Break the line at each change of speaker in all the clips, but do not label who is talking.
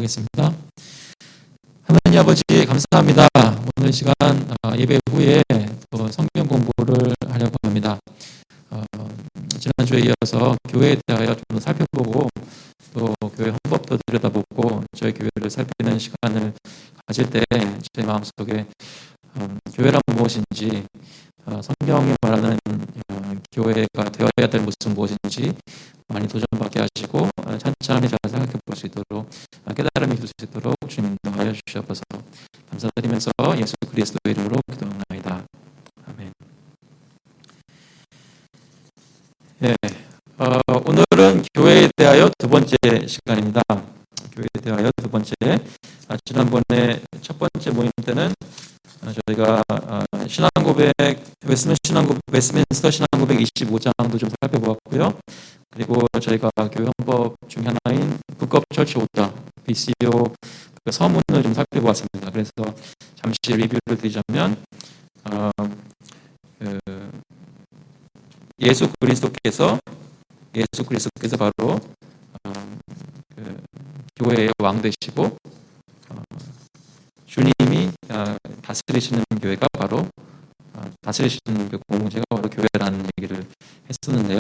기도하겠습니다. 하나님 아버지 감사합니다. 오늘 시간 예배 후에 또 성경 공부를 하려고 합니다. 지난주에 이어서 교회에 대하여 좀 살펴보고 또 교회 헌법도 들여다보고 저희 교회를 살피는 시간을 가질 때 제 마음속에 교회란 무엇인지, 성경이 말하는 교회가 되어야 될 모습은 무엇인지 많이 도전받게 하시고 찬찬히 잘 생각해 볼 수 있도록 깨달음이 줄 수 있도록 주님 인도하여 주시옵소서. 감사드리면서 예수 그리스도의 이름으로 기도합니다. 아멘. 네, 오늘은 교회에 대하여 두 번째 시간입니다. 교회에 대하여 두 번째. 지난번에 첫 번째 모임 때는 저희가 신앙고백, 웨스민스터 신앙고백 25장도 좀 살펴보았고요. 그리고 저희가 교회 헌법 중에 하나인 북업 철치 오더 BCO 그 서문을 좀 살펴보았습니다. 그래서 잠시 리뷰를 드리자면 예수 그리스도께서 바로 교회의 왕 되시고 주님이 다스리시는 교회가 바로 다스리시는 그 공동체가 바로 교회라는 얘기를 했었는데요.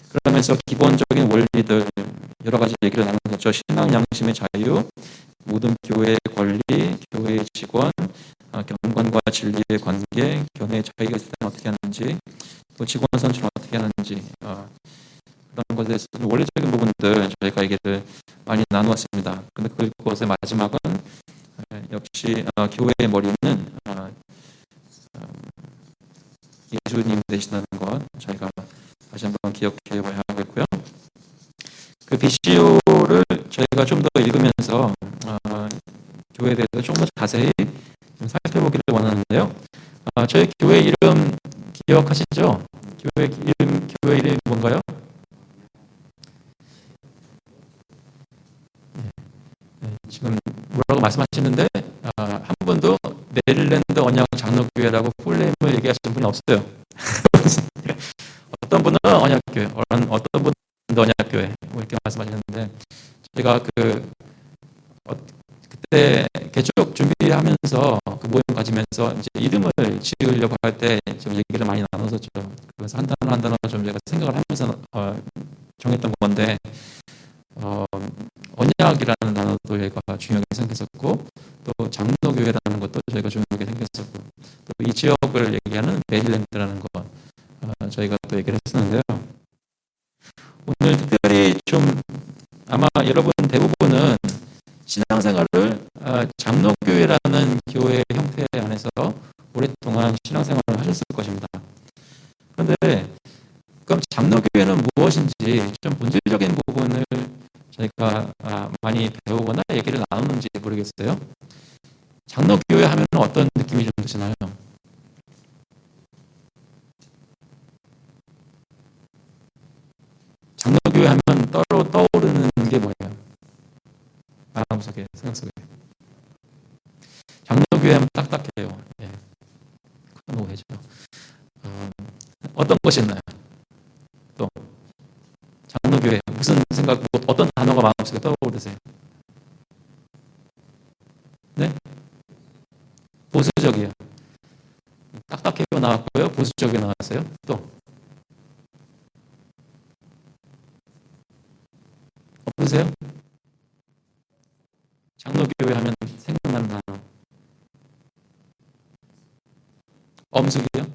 그러면서 기본적인 원리들 여러 가지 얘기를 나눴죠. 신앙 양심의 자유, 모든 교회의 권리, 교회의 직원, 경건과 진리의 관계, 교회의 자기가 있을 때는 어떻게 하는지, 또 직원 선출은 어떻게 하는지, 그런 것에 대해서 원리적인 부분들 저희가 얘기를 많이 나누었습니다. 근데 그것의 마지막은 역시 교회의 머리는 예수님 되신다는 것 저희가 다시 한번 기억해 봐야 하겠고요. 그 BCO를 저희가 좀 더 읽으면서 교회에 대해서 좀 더 자세히 좀 살펴보기를 원하는데요. 저희 교회 이름 기억하시죠? 교회 이름이 뭔가요? 지금 뭐라고 말씀하시는데 한 분도 메릴랜드 언약 장로교회라고 풀네임을 얘기하시는 분이 없어요. 어떤 분은 언약교회, 어떤 분은 언약교회 뭐 이렇게 말씀하시는데 제가 그때 개척 준비하면서 그 모임 가지면서 이제 이름을 지으려고 할 때 좀 얘기를 많이 나눴었죠. 그래서 한 단어 좀 제가 생각을 하면서 정했던 건데 언약이라는 단어도 저희가 중요하게 생겼었고 또 장로교회라는 것도 저희가 중요하게 생겼었고 또 이 지역을 얘기하는 메릴랜드라는 것 저희가 또 얘기를 했었는데요. 오늘 특별히 좀 아마 여러분 대부분은 신앙생활을 장로교회라는 교회 형태 안에서 오랫동안 신앙생활을 하셨을 것입니다. 그런데 그럼 장로교회는 무엇인지 좀 본질적인 부분을 저희가 많이 배우거나 얘기를 나누는지 모르겠어요. 장로교회 하면 어떤 느낌이 좀 드시나요? 장로교회 하면 떠오르는 게 뭐예요? 마음속에, 생각 속에. 장로교회 하면 딱딱해요. 예. 큰 오해죠. 어떤 것이 있나요? 또 장로교회 무슨 생각, 어떤 단어가 마음속에 떠오르세요? 네? 보수적이에요. 딱딱해요 나왔고요. 보수적이 나왔어요. 또 없으세요? 장로교회 하면 생각나는 단어. 엄숙이요?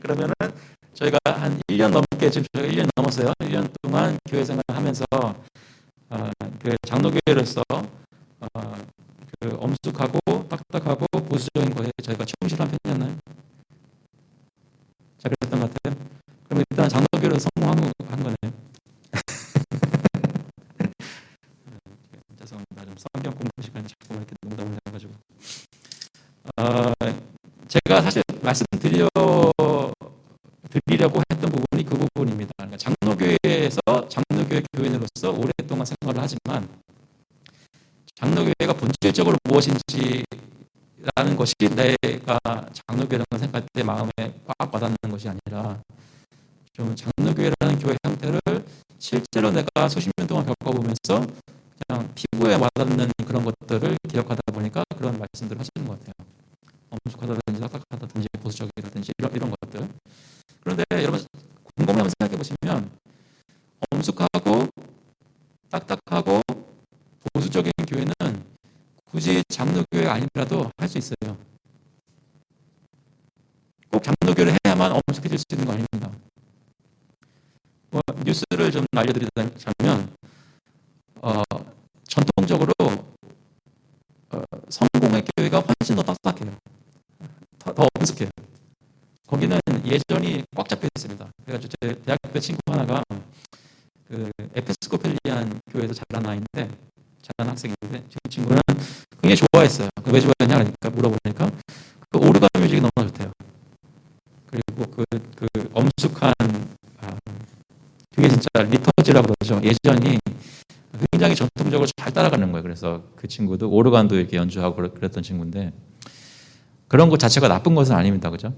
그러면은 저희가 한 1년 넘게 지금 저희가 1년 넘었어요. 1년 동안 교회 생활하면서 그 장로교회로서 그 엄숙하고 딱딱하고 보수적인 것에 저희가 충실한 편이었나요? 자, 그랬던 것 같아요. 그럼 일단 장로교회로 성공한 거네요. 죄송합니다. 좀 성경 공부 시간에 자꾸 이렇게 농담을 해가지고 제가 사실 말씀드리려고 했던 부분이 그 부분입니다. 그러니까 장로교회에서 장로교회 교인으로서 오랫동안 생활을 하지만 장로교회가 본질적으로 무엇인지라는 것이 내가 장로교회라는 생각할 때 마음에 꽉 와닿는 것이 아니라 좀 장로교회라는 교회 형태를 실제로 내가 수십 년 동안 겪어보면서 그냥 피부에 와닿는 그런 것들을 기억하다 보니까 그런 말씀들을 하시는 것 같아요. 엄숙하다든지 딱딱하다든지 보수적이라든지 이런 것들. 그런데 여러분 곰곰이 한번 생각해 보시면 엄숙하고 딱딱하고 보수적인 교회는 굳이 장로교회가 아니라도 할 수 있어요. 꼭 장로교회를 해야만 엄숙해질 수 있는 거 아닙니다. 뉴스를 좀 알려드리자면 전통적으로 성공의 교회가 훨씬 더 딱딱해요. 더 엄숙해요. 거기는 예전이 꽉 잡혀 있습니다. 그래가지고 제 대학교 때 친구 하나가 그 에피스코펠리안 교회에서 자란 아이인데, 자란 학생인데, 그 친구는 굉장히 좋아했어요. 왜 좋아했냐 그러니까 물어보니까 그 오르간 뮤직이 너무 좋대요. 그리고 그 엄숙한 그게 진짜 리터지라고 그러죠. 예전이 굉장히 전통적으로 잘 따라가는 거예요. 그래서 그 친구도 오르간도 이렇게 연주하고 그랬던 친구인데, 그런 것 자체가 나쁜 것은 아닙니다. 그죠?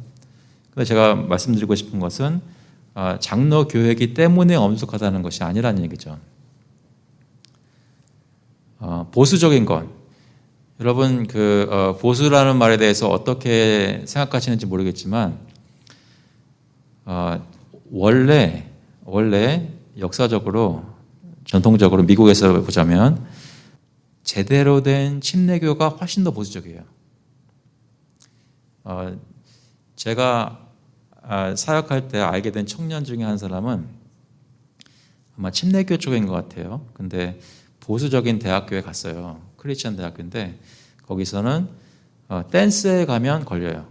근데 제가 말씀드리고 싶은 것은 장로 교회이기 때문에 엄숙하다는 것이 아니라는 얘기죠. 보수적인 것. 여러분 보수라는 말에 대해서 어떻게 생각하시는지 모르겠지만 원래 역사적으로 전통적으로 미국에서 보자면 제대로 된 침례교가 훨씬 더 보수적이에요. 제가 사역할 때 알게 된 청년 중에 한 사람은 아마 침례교 쪽인 것 같아요. 근데 보수적인 대학교에 갔어요. 크리스천 대학교인데 거기서는 댄스에 가면 걸려요.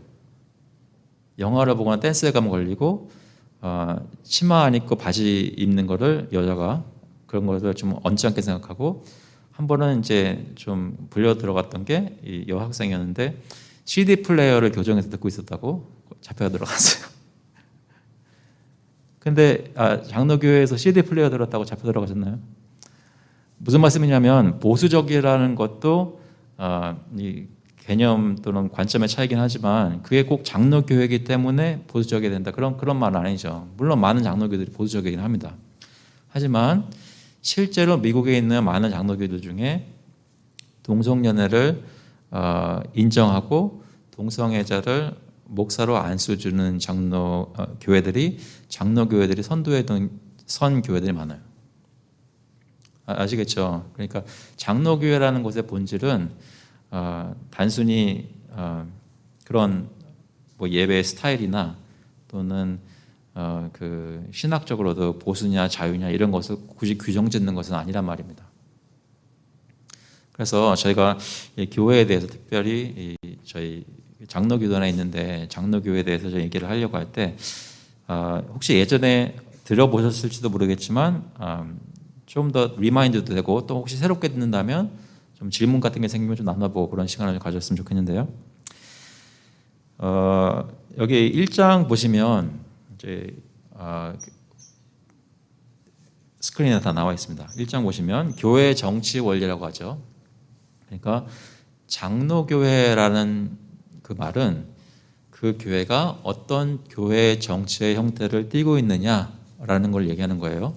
영화를 보거나 댄스에 가면 걸리고 치마 안 입고 바지 입는 거를 여자가 그런 것을 좀 언짢게 생각하고, 한 번은 이제 좀 불려 들어갔던 게 이 여학생이었는데 CD 플레이어를 교정해서 듣고 있었다고 잡혀 들어갔어요. 근데 장로교회에서 CD 플레이어 들었다고 잡혀 들어가셨나요? 무슨 말씀이냐면 보수적이라는 것도 이 개념 또는 관점의 차이긴 하지만 그게 꼭 장로교회이기 때문에 보수적이어야 된다. 그런 말은 아니죠. 물론 많은 장로교들이 보수적이긴 합니다. 하지만 실제로 미국에 있는 많은 장로교들 중에 동성연애를 인정하고 동성애자를 목사로 안수주는 교회들이 선 교회들이 많아요. 아시겠죠? 그러니까 장로교회라는 곳의 본질은 단순히 그런 뭐 예배 스타일이나 또는 그 신학적으로도 보수냐 자유냐 이런 것을 굳이 규정짓는 것은 아니란 말입니다. 그래서 저희가 교회에 대해서 특별히 저희 장로교단에 있는데 장로교회에 대해서 좀 얘기를 하려고 할 때 혹시 예전에 들어보셨을지도 모르겠지만 좀 더 리마인드도 되고 또 혹시 새롭게 듣는다면 좀 질문 같은 게 생기면 좀 나눠보고 그런 시간을 가졌으면 좋겠는데요. 여기 1장 보시면 이제 스크린에 다 나와 있습니다. 1장 보시면 교회 정치 원리라고 하죠. 그러니까 장로교회라는 그 말은 그 교회가 어떤 교회 정치의 형태를 띠고 있느냐라는 걸 얘기하는 거예요.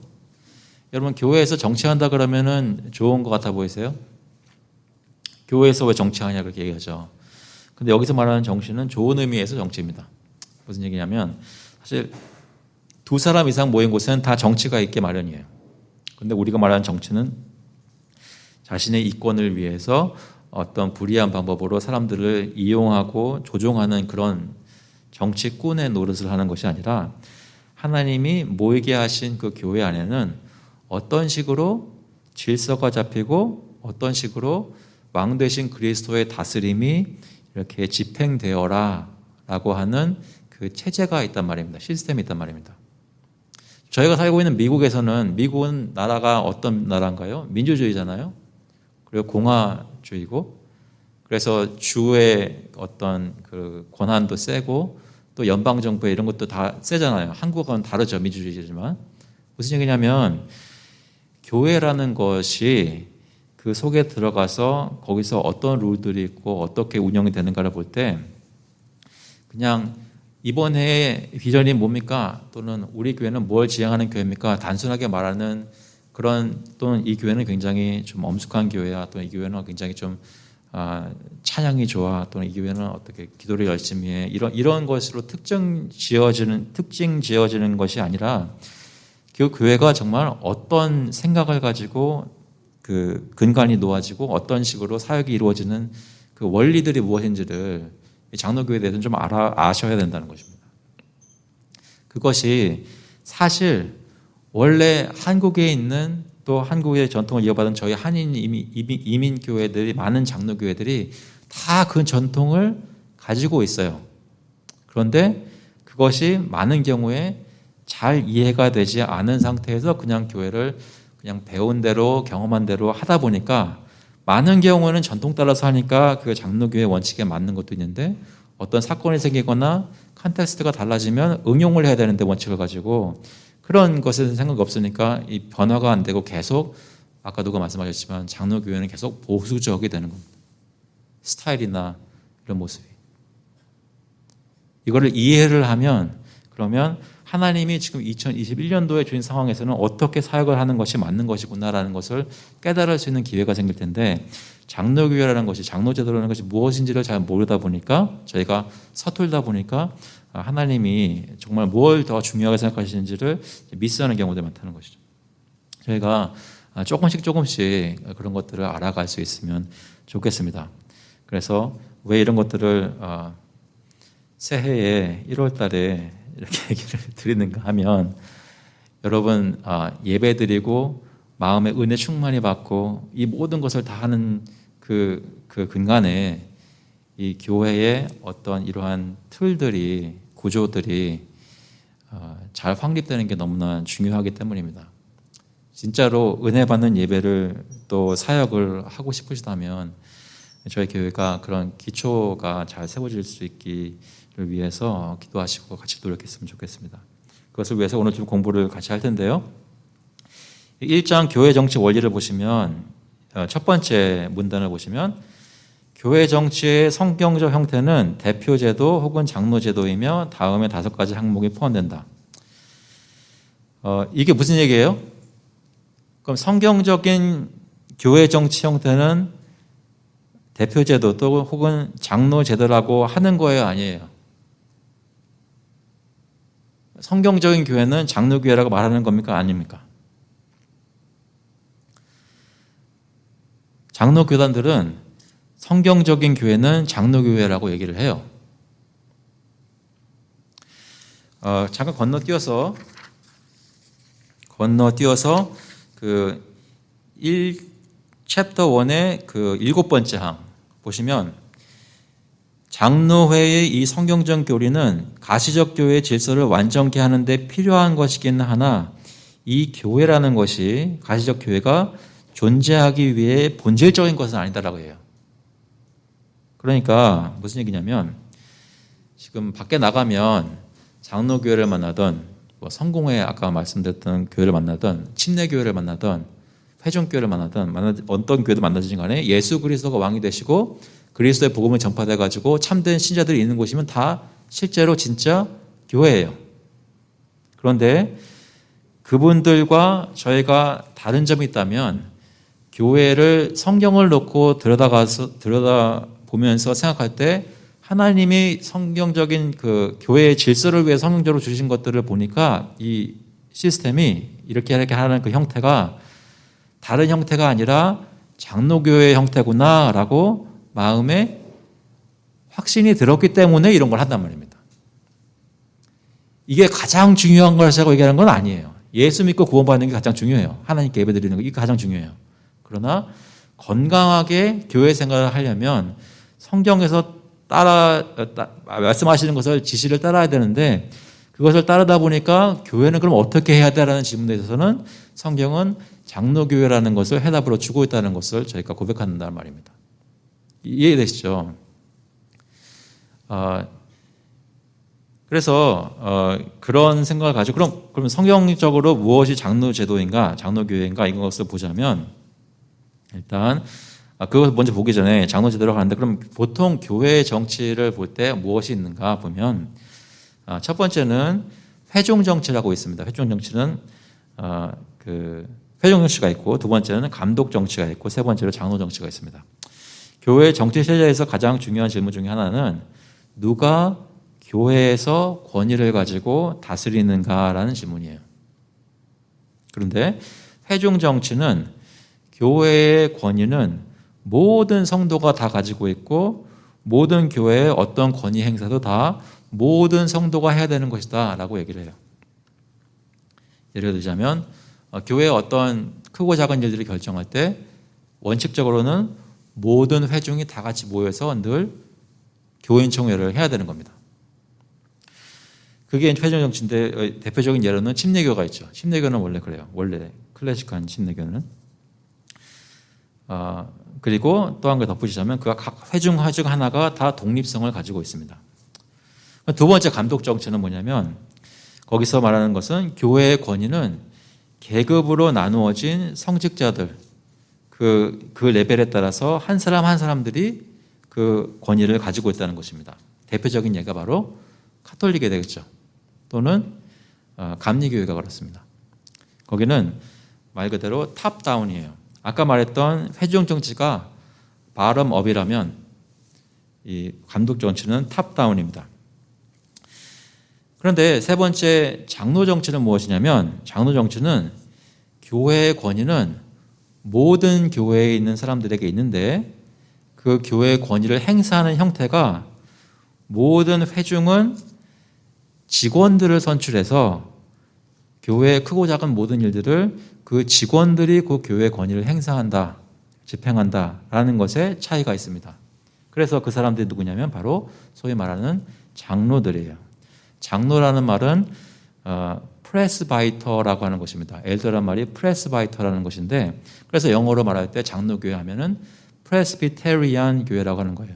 여러분 교회에서 정치한다 그러면은 좋은 것 같아 보이세요? 교회에서 왜 정치하냐 그렇게 얘기하죠. 근데 여기서 말하는 정치는 좋은 의미에서 정치입니다. 무슨 얘기냐면 사실 두 사람 이상 모인 곳에는 다 정치가 있게 마련이에요. 근데 우리가 말하는 정치는 자신의 이권을 위해서 어떤 불의한 방법으로 사람들을 이용하고 조종하는 그런 정치꾼의 노릇을 하는 것이 아니라 하나님이 모이게 하신 그 교회 안에는 어떤 식으로 질서가 잡히고 어떤 식으로 왕 되신 그리스도의 다스림이 이렇게 집행되어라 라고 하는 그 체제가 있단 말입니다. 시스템이 있단 말입니다. 저희가 살고 있는 미국은 나라가 어떤 나라인가요? 민주주의잖아요. 그리고 공화주의고, 그래서 주의 어떤 그 권한도 세고 또 연방정부의 이런 것도 다 세잖아요. 한국은 다르죠. 민주주의지만. 무슨 얘기냐면 교회라는 것이 그 속에 들어가서 거기서 어떤 룰들이 있고 어떻게 운영이 되는가를 볼 때 그냥 이번 해의 비전이 뭡니까? 또는 우리 교회는 뭘 지향하는 교회입니까? 단순하게 말하는 그런, 또는 이 교회는 굉장히 좀 엄숙한 교회야, 또는 이 교회는 굉장히 좀 찬양이 좋아, 또는 이 교회는 어떻게 기도를 열심히 해, 이런 것으로 특징 지어지는 것이 아니라 그 교회가 정말 어떤 생각을 가지고 그 근간이 놓아지고 어떤 식으로 사역이 이루어지는 그 원리들이 무엇인지를 장로교회에 대해서는 좀 아셔야 된다는 것입니다. 그것이 사실 원래 한국에 있는, 또 한국의 전통을 이어받은 저희 한인 이민 교회들이, 많은 장로교회들이 다 그 전통을 가지고 있어요. 그런데 그것이 많은 경우에 잘 이해가 되지 않은 상태에서 그냥 교회를 그냥 배운 대로 경험한 대로 하다 보니까, 많은 경우는 전통 따라서 하니까 그 장로교회 원칙에 맞는 것도 있는데, 어떤 사건이 생기거나 컨텍스트가 달라지면 응용을 해야 되는데 원칙을 가지고 그런 것에 생각이 없으니까 이 변화가 안 되고 계속, 아까 누가 말씀하셨지만 장로교회는 계속 보수적이 되는 겁니다. 스타일이나 이런 모습이. 이거를 이해를 하면, 그러면 하나님이 지금 2021년도에 주신 상황에서는 어떻게 사역을 하는 것이 맞는 것이구나라는 것을 깨달을 수 있는 기회가 생길 텐데, 장로교회라는 것이, 장로제도라는 것이 무엇인지를 잘 모르다 보니까, 저희가 서툴다 보니까 하나님이 정말 뭘 더 중요하게 생각하시는지를 미스하는 경우도 많다는 것이죠. 저희가 조금씩 그런 것들을 알아갈 수 있으면 좋겠습니다. 그래서 왜 이런 것들을 새해에 1월 달에 이렇게 얘기를 드리는가 하면, 여러분 예배 드리고 마음의 은혜 충만히 받고 이 모든 것을 다 하는 그 근간에 이 교회의 어떤 이러한 틀들이, 구조들이 잘 확립되는 게 너무나 중요하기 때문입니다. 진짜로 은혜 받는 예배를 또 사역을 하고 싶으시다면 저희 교회가 그런 기초가 잘 세워질 수 있기를 위해서 기도하시고 같이 노력했으면 좋겠습니다. 그것을 위해서 오늘 좀 공부를 같이 할 텐데요. 1장 교회 정치 원리를 보시면, 첫 번째 문단을 보시면, 교회 정치의 성경적 형태는 대표제도 혹은 장로제도이며 다음에 5가지 항목이 포함된다. 이게 무슨 얘기예요? 그럼 성경적인 교회 정치 형태는 대표제도 또 혹은 장로제도라고 하는 거예요, 아니에요? 성경적인 교회는 장로교회라고 말하는 겁니까, 아닙니까? 장로교단들은 성경적인 교회는 장로교회라고 얘기를 해요. 잠깐 건너뛰어서 그 챕터 1의 그 7번째 항 보시면, 장로회의 이 성경적 교리는 가시적 교회의 질서를 완전케 하는데 필요한 것이긴 하나, 이 교회라는 것이 가시적 교회가 존재하기 위해 본질적인 것은 아니다라고 해요. 그러니까 무슨 얘기냐면, 지금 밖에 나가면 장로교회를 만나던, 성공회 아까 말씀드렸던 교회를 만나던, 침례교회를 만나던, 회중교회를 만나던, 어떤 교회도 만나든지 간에 예수 그리스도가 왕이 되시고 그리스도의 복음을 전파돼 가지고 참된 신자들이 있는 곳이면 다 실제로 진짜 교회예요. 그런데 그분들과 저희가 다른 점이 있다면, 교회를 성경을 놓고 들여다보면서 생각할 때 하나님이 성경적인 그 교회의 질서를 위해 성경적으로 주신 것들을 보니까 이 시스템이 이렇게 하는 그 형태가 다른 형태가 아니라 장로교회의 형태구나라고 마음에 확신이 들었기 때문에 이런 걸 한단 말입니다. 이게 가장 중요한 걸 제가 얘기하는 건 아니에요. 예수 믿고 구원받는 게 가장 중요해요. 하나님께 예배드리는 거, 이게 가장 중요해요. 그러나 건강하게 교회 생활을 하려면 성경에서 말씀하시는 것을, 지시를 따라야 되는데, 그것을 따르다 보니까 교회는 그럼 어떻게 해야 되라는 질문에 대해서는 성경은 장로교회라는 것을 해답으로 주고 있다는 것을 저희가 고백한다는 말입니다. 이해되시죠? 그래서 그런 생각을 가지고, 그럼 성경적으로 무엇이 장로제도인가, 장로교회인가, 이것을 보자면, 일단 그것을 먼저 보기 전에 장로제도로 가는데, 그럼 보통 교회 정치를 볼 때 무엇이 있는가 보면, 첫 번째는 회종 정치라고 있습니다. 회종 정치는 회종 정치가 있고, 두 번째는 감독 정치가 있고, 세 번째로 장로 정치가 있습니다. 교회 정치 체제에서 가장 중요한 질문 중에 하나는 누가 교회에서 권위를 가지고 다스리는가라는 질문이에요. 그런데 회종 정치는 교회의 권위는 모든 성도가 다 가지고 있고, 모든 교회의 어떤 권위 행사도 다 모든 성도가 해야 되는 것이다 라고 얘기를 해요. 예를 들자면 교회의 어떤 크고 작은 일들을 결정할 때 원칙적으로는 모든 회중이 다 같이 모여서 늘 교인총회를 해야 되는 겁니다. 그게 회종 정치인데, 대표적인 예로는 침례교가 있죠. 침례교는 원래 그래요. 원래 클래식한 침례교는. 그리고 또 한 가지 덧붙이자면 각 회중 하나가 다 독립성을 가지고 있습니다. 두 번째 감독 정치는 뭐냐면, 거기서 말하는 것은 교회의 권위는 계급으로 나누어진 성직자들, 그 레벨에 따라서 한 사람 한 사람들이 그 권위를 가지고 있다는 것입니다. 대표적인 예가 바로 카톨릭이 되겠죠. 또는 감리교회가 그렇습니다. 거기는 말 그대로 탑다운이에요. 아까 말했던 회종 정치가 바텀업이라면 이 감독 정치는 탑다운입니다. 그런데 세 번째 장로 정치는 무엇이냐면, 장로 정치는 교회의 권위는 모든 교회에 있는 사람들에게 있는데, 그 교회의 권위를 행사하는 형태가 모든 회중은 직원들을 선출해서 교회의 크고 작은 모든 일들을 그 직원들이 그 교회의 권위를 행사한다, 집행한다라는 것에 차이가 있습니다. 그래서 그 사람들이 누구냐면 바로 소위 말하는 장로들이에요. 장로라는 말은 프레스바이터라고 하는 것입니다. 엘더란 말이 프레스바이터라는 것인데, 그래서 영어로 말할 때 장로교회 하면은 프레스비테리안 교회라고 하는 거예요.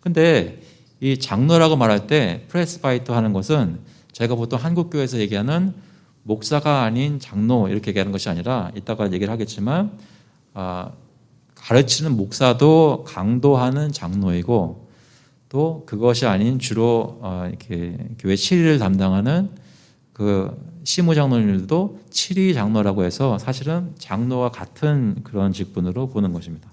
근데 이 장로라고 말할 때 프레스바이터 하는 것은 저희가 보통 한국교회에서 얘기하는 목사가 아닌 장로 이렇게 얘기하는 것이 아니라, 이따가 얘기를 하겠지만 가르치는 목사도 강도하는 장로이고, 또 그것이 아닌 주로 이렇게 교회 치리를 담당하는 그 시무 장로님들도 치리 장로라고 해서 사실은 장로와 같은 그런 직분으로 보는 것입니다.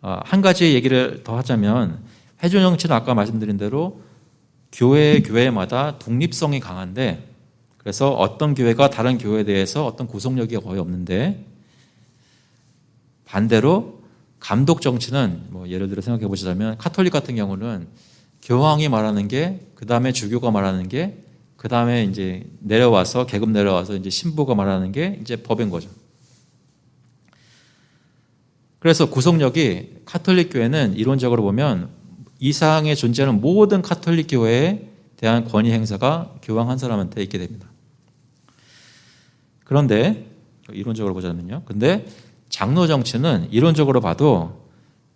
한 가지 얘기를 더 하자면, 회종 정치는 아까 말씀드린 대로 교회마다 독립성이 강한데, 그래서 어떤 교회가 다른 교회에 대해서 어떤 구속력이 거의 없는데, 반대로 감독 정치는 예를 들어 생각해 보시자면, 카톨릭 같은 경우는 교황이 말하는 게, 그 다음에 주교가 말하는 게, 그 다음에 이제 계급 내려와서 이제 신부가 말하는 게 이제 법인 거죠. 그래서 구속력이 카톨릭 교회는 이론적으로 보면 이상에 존재하는 모든 카톨릭 교회에 대한 권위 행사가 교황 한 사람한테 있게 됩니다. 그런데 이론적으로 보자면요. 근데 장로 정치는 이론적으로 봐도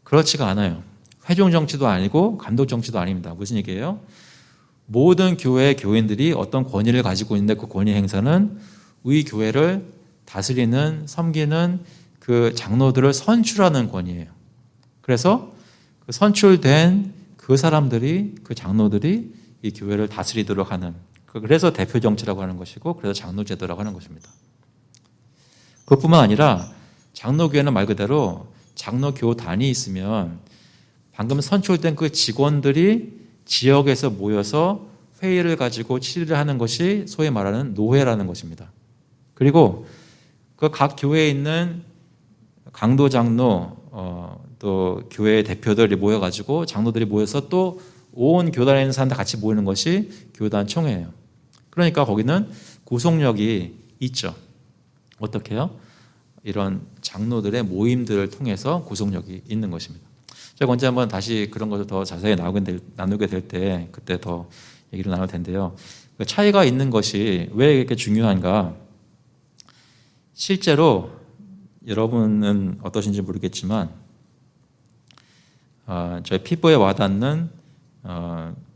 그렇지가 않아요. 회종 정치도 아니고 감독 정치도 아닙니다. 무슨 얘기예요? 모든 교회의 교인들이 어떤 권위를 가지고 있는데, 그 권위 행사는 우리 교회를 다스리는, 섬기는 그 장로들을 선출하는 권위예요. 그래서 그 선출된 그 사람들이, 그 장로들이 이 교회를 다스리도록 하는, 그래서 대표 정치라고 하는 것이고, 그래서 장로 제도라고 하는 것입니다. 그것뿐만 아니라 장로교회는 말 그대로 장로교단이 있으면 방금 선출된 그 직원들이 지역에서 모여서 회의를 가지고 치리를 하는 것이 소위 말하는 노회라는 것입니다. 그리고 그 각 교회에 있는 강도 장로, 또 교회 대표들이 모여가지고 장로들이 모여서 또 온 교단에 있는 사람들 같이 모이는 것이 교단 총회예요. 그러니까 거기는 구속력이 있죠. 어떻게 해요? 이런 장로들의 모임들을 통해서 구속력이 있는 것입니다. 제가 언제 한번 다시 그런 것을 더 자세히 나누게 될 때 그때 더 얘기를 나눌 텐데요. 그 차이가 있는 것이 왜 이렇게 중요한가? 실제로 여러분은 어떠신지 모르겠지만 저희 피부에 와닿는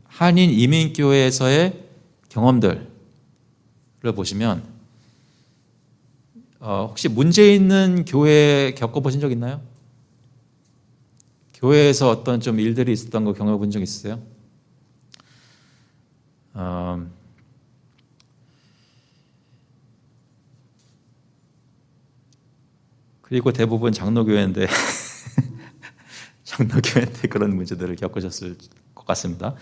한인 이민교회에서의 경험들을 보시면 혹시 문제 있는 교회 겪어보신 적 있나요? 교회에서 어떤 좀 일들이 있었던 거 경험해 본 적 있으세요? 그리고 대부분 장로교회인데 장로교회인데 그런 문제들을 겪으셨을 것 같습니다.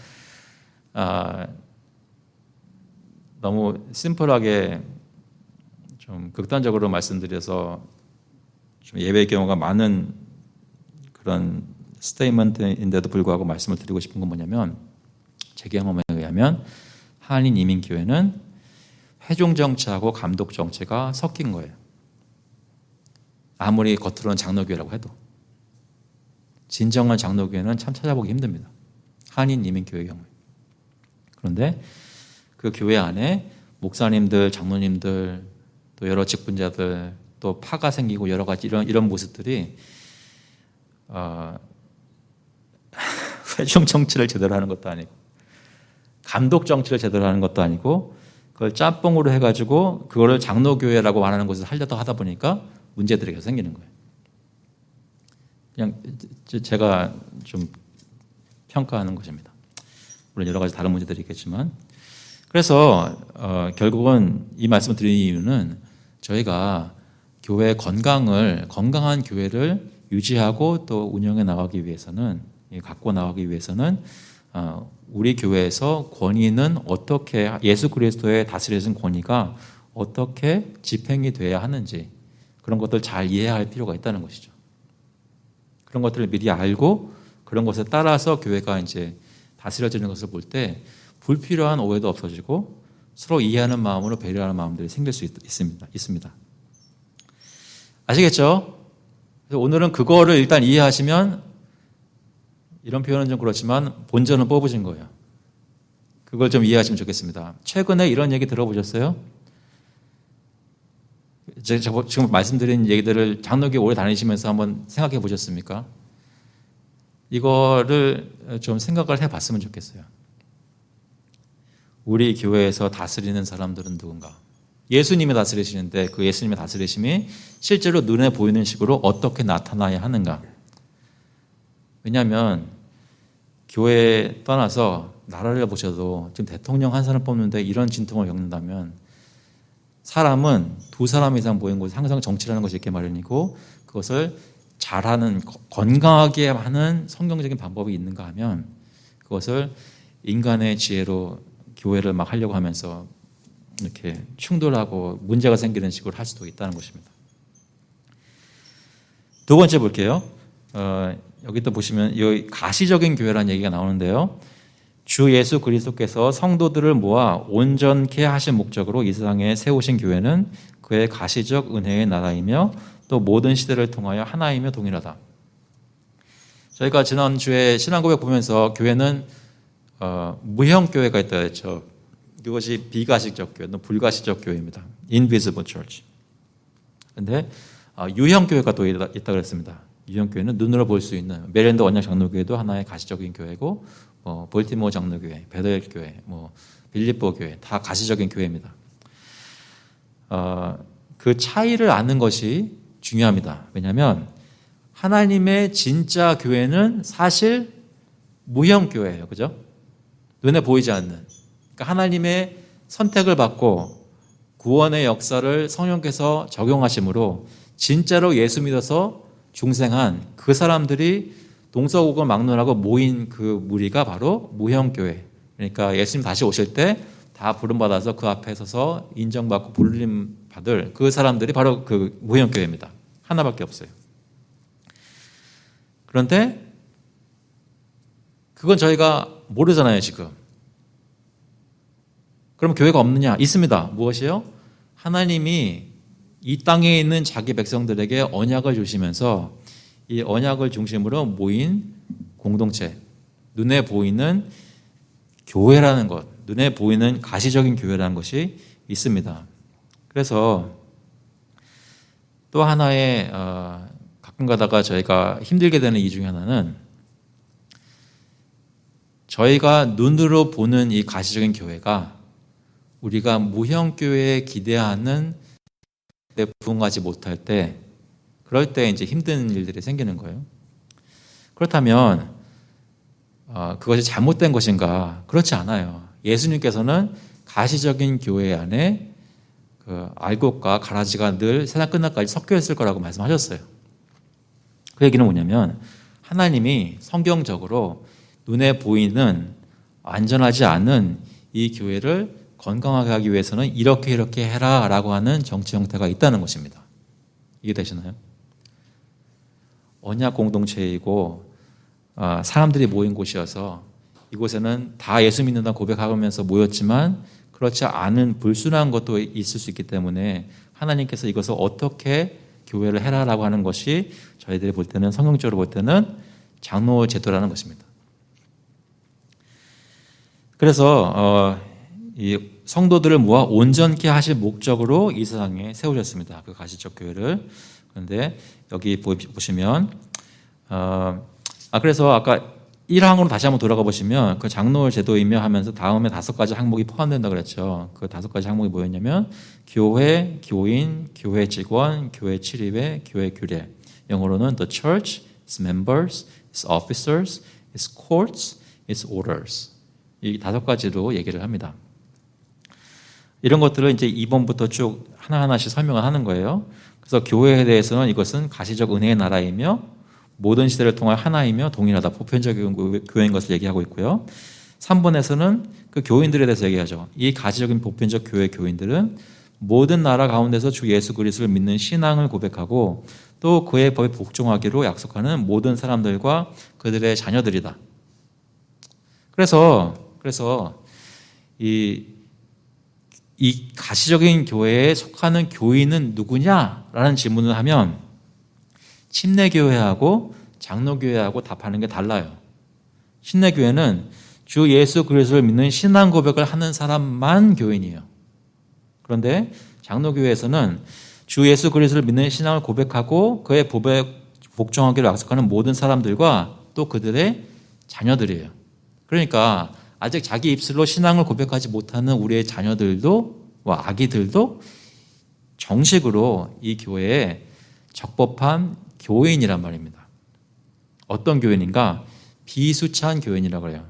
너무 심플하게 좀 극단적으로 말씀드려서 좀 예배의 경우가 많은 그런 스테이트먼트인데도 불구하고 말씀을 드리고 싶은 건 뭐냐면, 제 경험에 의하면 한인 이민교회는 회종 정치하고 감독 정치가 섞인 거예요. 아무리 겉으로는 장로교회라고 해도 진정한 장로교회는 참 찾아보기 힘듭니다. 한인 이민교회의 경우에. 그런데 그 교회 안에 목사님들, 장로님들, 또 여러 직분자들, 또 파가 생기고 여러 가지 이런 모습들이 회종 정치를 제대로 하는 것도 아니고 감독 정치를 제대로 하는 것도 아니고 그걸 짬뽕으로 해가지고 그거를 장로교회라고 말하는 곳을 하려다 하다 보니까 문제들이 계속 생기는 거예요. 그냥 제가 좀 평가하는 것입니다. 물론 여러 가지 다른 문제들이 있겠지만, 그래서 결국은 이 말씀을 드리는 이유는 저희가 교회 건강한 교회를 유지하고 또 운영해 나가기 위해서는, 갖고 나가기 위해서는 우리 교회에서 권위는 어떻게, 예수 그리스도의 다스리신 권위가 어떻게 집행이 돼야 하는지, 그런 것들을 잘 이해해야 할 필요가 있다는 것이죠. 그런 것들을 미리 알고 그런 것에 따라서 교회가 이제 다스려지는 것을 볼 때 불필요한 오해도 없어지고 서로 이해하는 마음으로 배려하는 마음들이 생길 수 있습니다. 아시겠죠? 그래서 오늘은 그거를 일단 이해하시면, 이런 표현은 좀 그렇지만 본전은 뽑으신 거예요. 그걸 좀 이해하시면 좋겠습니다. 최근에 이런 얘기 들어보셨어요? 제가 지금 말씀드린 얘기들을 장로교회 오래 다니시면서 한번 생각해 보셨습니까? 이거를 좀 생각을 해봤으면 좋겠어요. 우리 교회에서 다스리는 사람들은 누군가? 예수님이 다스리시는데 그 예수님의 다스리심이 실제로 눈에 보이는 식으로 어떻게 나타나야 하는가? 왜냐하면 교회에 떠나서 나라를 보셔도 지금 대통령 한 사람 뽑는데 이런 진통을 겪는다면, 사람은 두 사람 이상 모인 곳에 항상 정치라는 것이 있게 마련이고, 그것을 잘하는, 건강하게 하는 성경적인 방법이 있는가 하면 그것을 인간의 지혜로 교회를 막 하려고 하면서 이렇게 충돌하고 문제가 생기는 식으로 할 수도 있다는 것입니다. 두 번째 볼게요. 여기 또 보시면 이 가시적인 교회라는 얘기가 나오는데요. 주 예수 그리스도께서 성도들을 모아 온전케 하신 목적으로 이 세상에 세우신 교회는 그의 가시적 은혜의 나라이며 또 모든 시대를 통하여 하나이며 동일하다. 저희가 지난주에 신앙고백 보면서 교회는 무형교회가 있다 했죠. 그것이 비가시적 교회, 불가시적 교회입니다. Invisible Church. 그런데 유형교회가 또 있다 그랬습니다. 유형교회는 눈으로 볼 수 있는, 메릴랜드 원약 장로교회도 하나의 가시적인 교회고, 볼티모어 장로교회, 베델 교회, 빌립보 교회 다 가시적인 교회입니다. 그 차이를 아는 것이 중요합니다. 왜냐하면 하나님의 진짜 교회는 사실 무형교회예요. 그죠? 눈에 보이지 않는. 그러니까 하나님의 선택을 받고 구원의 역사를 성령께서 적용하심으로 진짜로 예수 믿어서 중생한 그 사람들이 동서고금을 막론하고 모인 그 무리가 바로 무형교회. 그러니까 예수님 다시 오실 때 다 부름받아서 그 앞에 서서 인정받고 부름받을 그 사람들이 바로 그 무형교회입니다. 하나밖에 없어요. 그런데 그건 저희가 모르잖아요, 지금. 그럼 교회가 없느냐? 있습니다. 무엇이요? 하나님이 이 땅에 있는 자기 백성들에게 언약을 주시면서 이 언약을 중심으로 모인 공동체, 눈에 보이는 교회라는 것, 눈에 보이는 가시적인 교회라는 것이 있습니다. 그래서 또 하나의 가끔 가다가 저희가 힘들게 되는 이유 중에 하나는, 저희가 눈으로 보는 이 가시적인 교회가 우리가 무형교회에 기대하는 때 부응하지 못할 때, 그럴 때 이제 힘든 일들이 생기는 거예요. 그렇다면 그것이 잘못된 것인가? 그렇지 않아요. 예수님께서는 가시적인 교회 안에 그 알곡과 가라지가 늘 세상 끝날까지 섞여 있을 거라고 말씀하셨어요. 그 얘기는 뭐냐면 하나님이 성경적으로 눈에 보이는 안전하지 않은 이 교회를 건강하게 하기 위해서는 이렇게 해라 라고 하는 정치 형태가 있다는 것입니다. 이해되시나요? 언약 공동체이고 사람들이 모인 곳이어서 이곳에는 다 예수 믿는다 고백하면서 모였지만 그렇지 않은 불순한 것도 있을 수 있기 때문에 하나님께서 이것을 어떻게 교회를 해라라고 하는 것이 저희들이 볼 때는 성경적으로 볼 때는 장로 제도라는 것입니다. 그래서 이 성도들을 모아 온전케 하실 목적으로 이 세상에 세우셨습니다. 그 가시적 교회를. 그런데 여기 보시면 그래서 아까 1항으로 다시 한번 돌아가 보시면 그 장로 제도이며 하면서 다음에 5가지 항목이 포함된다고 그랬죠. 그 5가지 항목이 뭐였냐면 교회, 교인, 교회 직원, 교회 치리회, 교회 규례. 영어로는 the church, its members, its officers, its courts, its orders. 이 5가지로 얘기를 합니다. 이런 것들을 이제 2번부터 쭉 하나하나씩 설명을 하는 거예요. 그래서 교회에 대해서는 이것은 가시적 은혜의 나라이며 모든 시대를 통할 하나이며 동일하다. 보편적인 교회인 것을 얘기하고 있고요. 3번에서는 그 교인들에 대해서 얘기하죠. 이 가시적인 보편적 교회 교인들은 모든 나라 가운데서 주 예수 그리스도를 믿는 신앙을 고백하고 또 그의 법에 복종하기로 약속하는 모든 사람들과 그들의 자녀들이다. 그래서 이 가시적인 교회에 속하는 교인은 누구냐라는 질문을 하면 침례교회하고 장로교회하고 답하는 게 달라요. 침례교회는 주 예수 그리스도를 믿는 신앙 고백을 하는 사람만 교인이에요. 그런데 장로교회에서는 주 예수 그리스도를 믿는 신앙을 고백하고 그의 법에 복종하기로 약속하는 모든 사람들과 또 그들의 자녀들이에요. 그러니까 아직 자기 입술로 신앙을 고백하지 못하는 우리의 자녀들도 아기들도 정식으로 이 교회에 적법한 교인이란 말입니다. 어떤 교인인가? 비수찬 교인이라고 해요.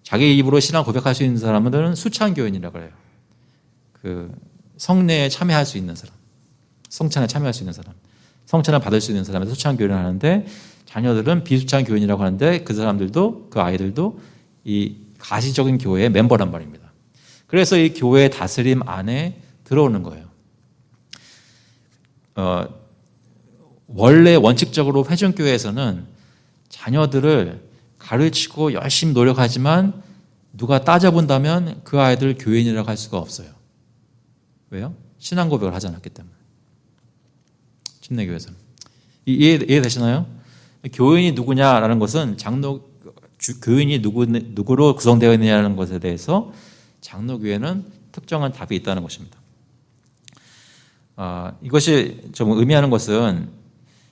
자기 입으로 신앙 고백할 수 있는 사람들은 수찬 교인이라고 해요. 그 성례에 참여할 수 있는 사람, 성찬에 참여할 수 있는 사람, 성찬을 받을 수 있는 사람에서 수찬 교인을 하는데 자녀들은 비수찬 교인이라고 하는데 그 사람들도 그 아이들도 이 가시적인 교회의 멤버란 말입니다. 그래서 이 교회의 다스림 안에 들어오는 거예요. 원래 원칙적으로 회중교회에서는 자녀들을 가르치고 열심히 노력하지만 누가 따져본다면 그 아이들 교인이라고 할 수가 없어요. 왜요? 신앙 고백을 하지 않았기 때문에. 침례교회에서는. 이해되시나요? 교인이 누구냐라는 것은 교인이 누구로 구성되어 있느냐는 것에 대해서 장로교회는 특정한 답이 있다는 것입니다. 이것이 좀 의미하는 것은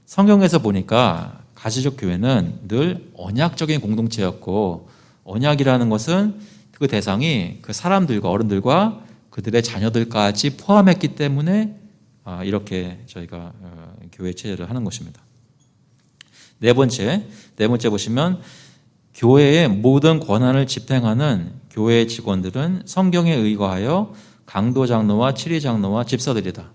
성경에서 보니까 가시적 교회는 늘 언약적인 공동체였고 언약이라는 것은 그 대상이 그 사람들과 어른들과 그들의 자녀들까지 포함했기 때문에 이렇게 저희가 교회 체제를 하는 것입니다. 네 번째 보시면 교회의 모든 권한을 집행하는 교회 직원들은 성경에 의거하여 강도 장로와 치리 장로와 집사들이다.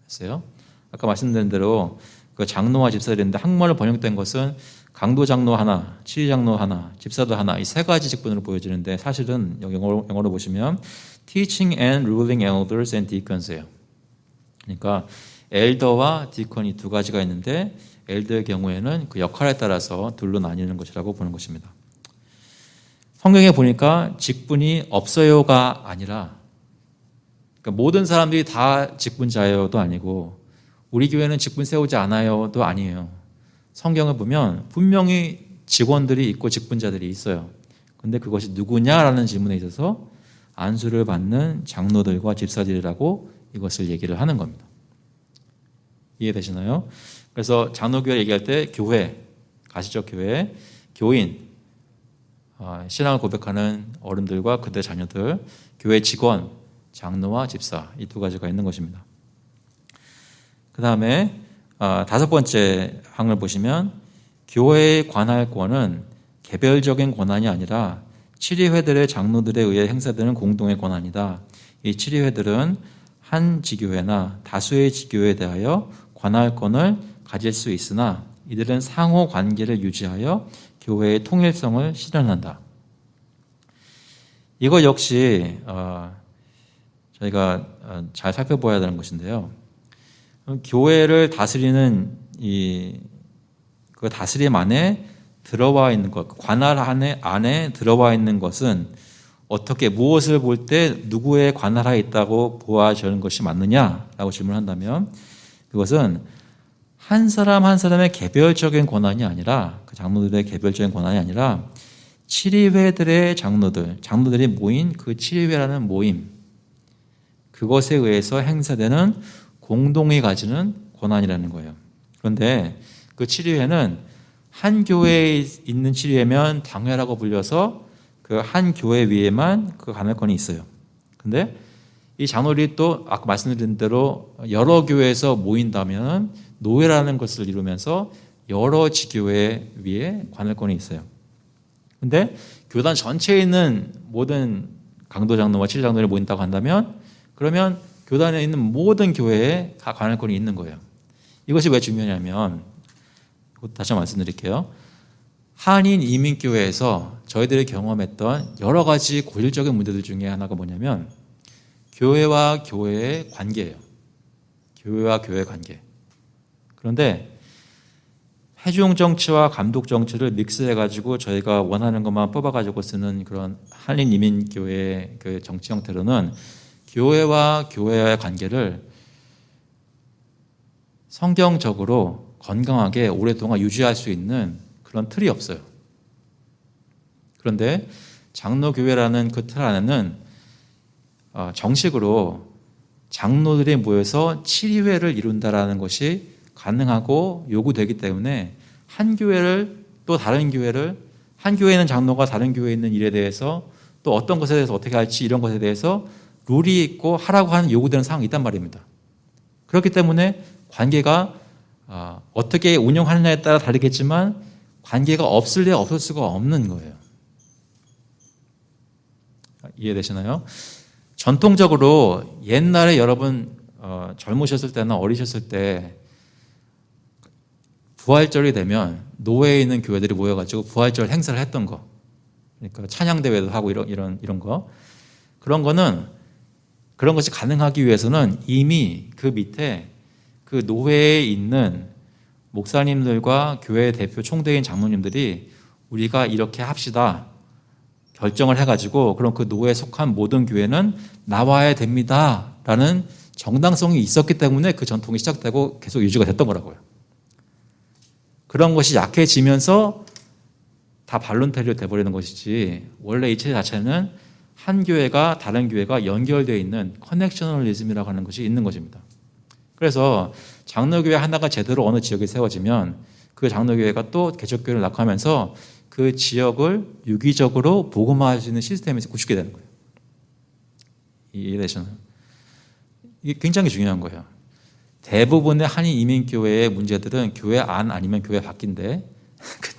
했어요. 아까 말씀드린 대로 그 장로와 집사들인데 한국말로 번역된 것은 강도 장로 하나, 치리 장로 하나, 집사도 하나 이 3가지 직분으로 보여지는데 사실은 영어로 보시면 teaching and ruling elders and deacons예요. 그러니까 엘더와 디콘이 2가지가 있는데 엘더의 경우에는 그 역할에 따라서 둘로 나뉘는 것이라고 보는 것입니다. 성경에 보니까 직분이 없어요가 아니라 그러니까 모든 사람들이 다 직분자여도 아니고 우리 교회는 직분 세우지 않아요도 아니에요. 성경을 보면 분명히 직원들이 있고 직분자들이 있어요. 그런데 그것이 누구냐라는 질문에 있어서 안수를 받는 장로들과 집사들이라고 이것을 얘기를 하는 겁니다. 이해되시나요? 그래서 장로교회 얘기할 때 교회, 가시적 교회, 교인, 신앙을 고백하는 어른들과 그들의 자녀들, 교회 직원, 장로와 집사 이 2가지가 있는 것입니다. 그 다음에 5번째 항을 보시면 교회의 관할권은 개별적인 권한이 아니라 치리회들의 장로들에 의해 행사되는 공동의 권한이다. 이 치리회들은 한 지교회나 다수의 지교회에 대하여 관할권을 가질 수 있으나 이들은 상호 관계를 유지하여 교회의 통일성을 실현한다. 이거 역시 저희가 잘 살펴봐야 되는 것인데요. 교회를 다스리는 그 다스림 안에 들어와 있는 것, 관할 안에 들어와 있는 것은 어떻게 무엇을 볼 때 누구의 관할하에 있다고 보아지는 것이 맞느냐라고 질문한다면 그것은 한 사람 한 사람의 개별적인 권한이 아니라 그 장로들의 개별적인 권한이 아니라 치리회들의 장로들이 모인 그 치리회라는 모임 그것에 의해서 행사되는 공동이 가지는 권한이라는 거예요. 그런데 그 치리회는 한 교회에 있는 치리회면 당회라고 불려서 그 한 교회 위에만 그 관할권이 있어요. 근데 이 장로들이 또 아까 말씀드린 대로 여러 교회에서 모인다면 노회라는 것을 이루면서 여러 지교회 위에 관할권이 있어요. 근데 교단 전체에 있는 모든 강도 장로와 치리 장로들이 모인다고 한다면 그러면 교단에 있는 모든 교회에 다 관할권이 있는 거예요. 이것이 왜 중요하냐면 다시 한번 말씀드릴게요. 한인 이민교회에서 저희들이 경험했던 여러 가지 고질적인 문제들 중에 하나가 뭐냐면 교회와 교회의 관계예요. 교회와 교회의 관계. 그런데 회중 정치와 감독 정치를 믹스해가지고 저희가 원하는 것만 뽑아가지고 쓰는 그런 한인 이민교회의 그 정치 형태로는 교회와 교회와의 관계를 성경적으로 건강하게 오랫동안 유지할 수 있는 그런 틀이 없어요. 그런데 장로교회라는 그 틀 안에는 정식으로 장로들이 모여서 치리회를 이룬다라는 것이 가능하고 요구되기 때문에 한 교회를 또 다른 교회를 한 교회에 있는 장로가 다른 교회에 있는 일에 대해서 또 어떤 것에 대해서 어떻게 할지 이런 것에 대해서 룰이 있고 하라고 하는 요구되는 사항이 있단 말입니다. 그렇기 때문에 관계가 어떻게 운영하느냐에 따라 다르겠지만 관계가 없을 리 없을 수가 없는 거예요. 이해되시나요? 전통적으로 옛날에 여러분 젊으셨을 때나 어리셨을 때 부활절이 되면 노회에 있는 교회들이 모여가지고 부활절 행사를 했던 거, 그러니까 찬양대회도 하고 이런 거, 그런 것이 가능하기 위해서는 이미 그 밑에 그 노회에 있는 목사님들과 교회 대표 총대인 장로님들이 우리가 이렇게 합시다 결정을 해가지고 그럼 그 노회에 속한 모든 교회는 나와야 됩니다 라는 정당성이 있었기 때문에 그 전통이 시작되고 계속 유지가 됐던 거라고요. 그런 것이 약해지면서 다 발론테리로 돼버리는 것이지 원래 이 체제 자체는 한 교회가 다른 교회가 연결되어 있는 커넥셔널리즘이라고 하는 것이 있는 것입니다. 그래서 장로교회 하나가 제대로 어느 지역에 세워지면 그 장로교회가 또 개척교회를 낳고하면서 그 지역을 유기적으로 복음화할 수 있는 시스템이 구축이 되는 거예요. 이해되시나요? 이게 굉장히 중요한 거예요. 대부분의 한인 이민교회의 문제들은 교회 안 아니면 교회 밖인데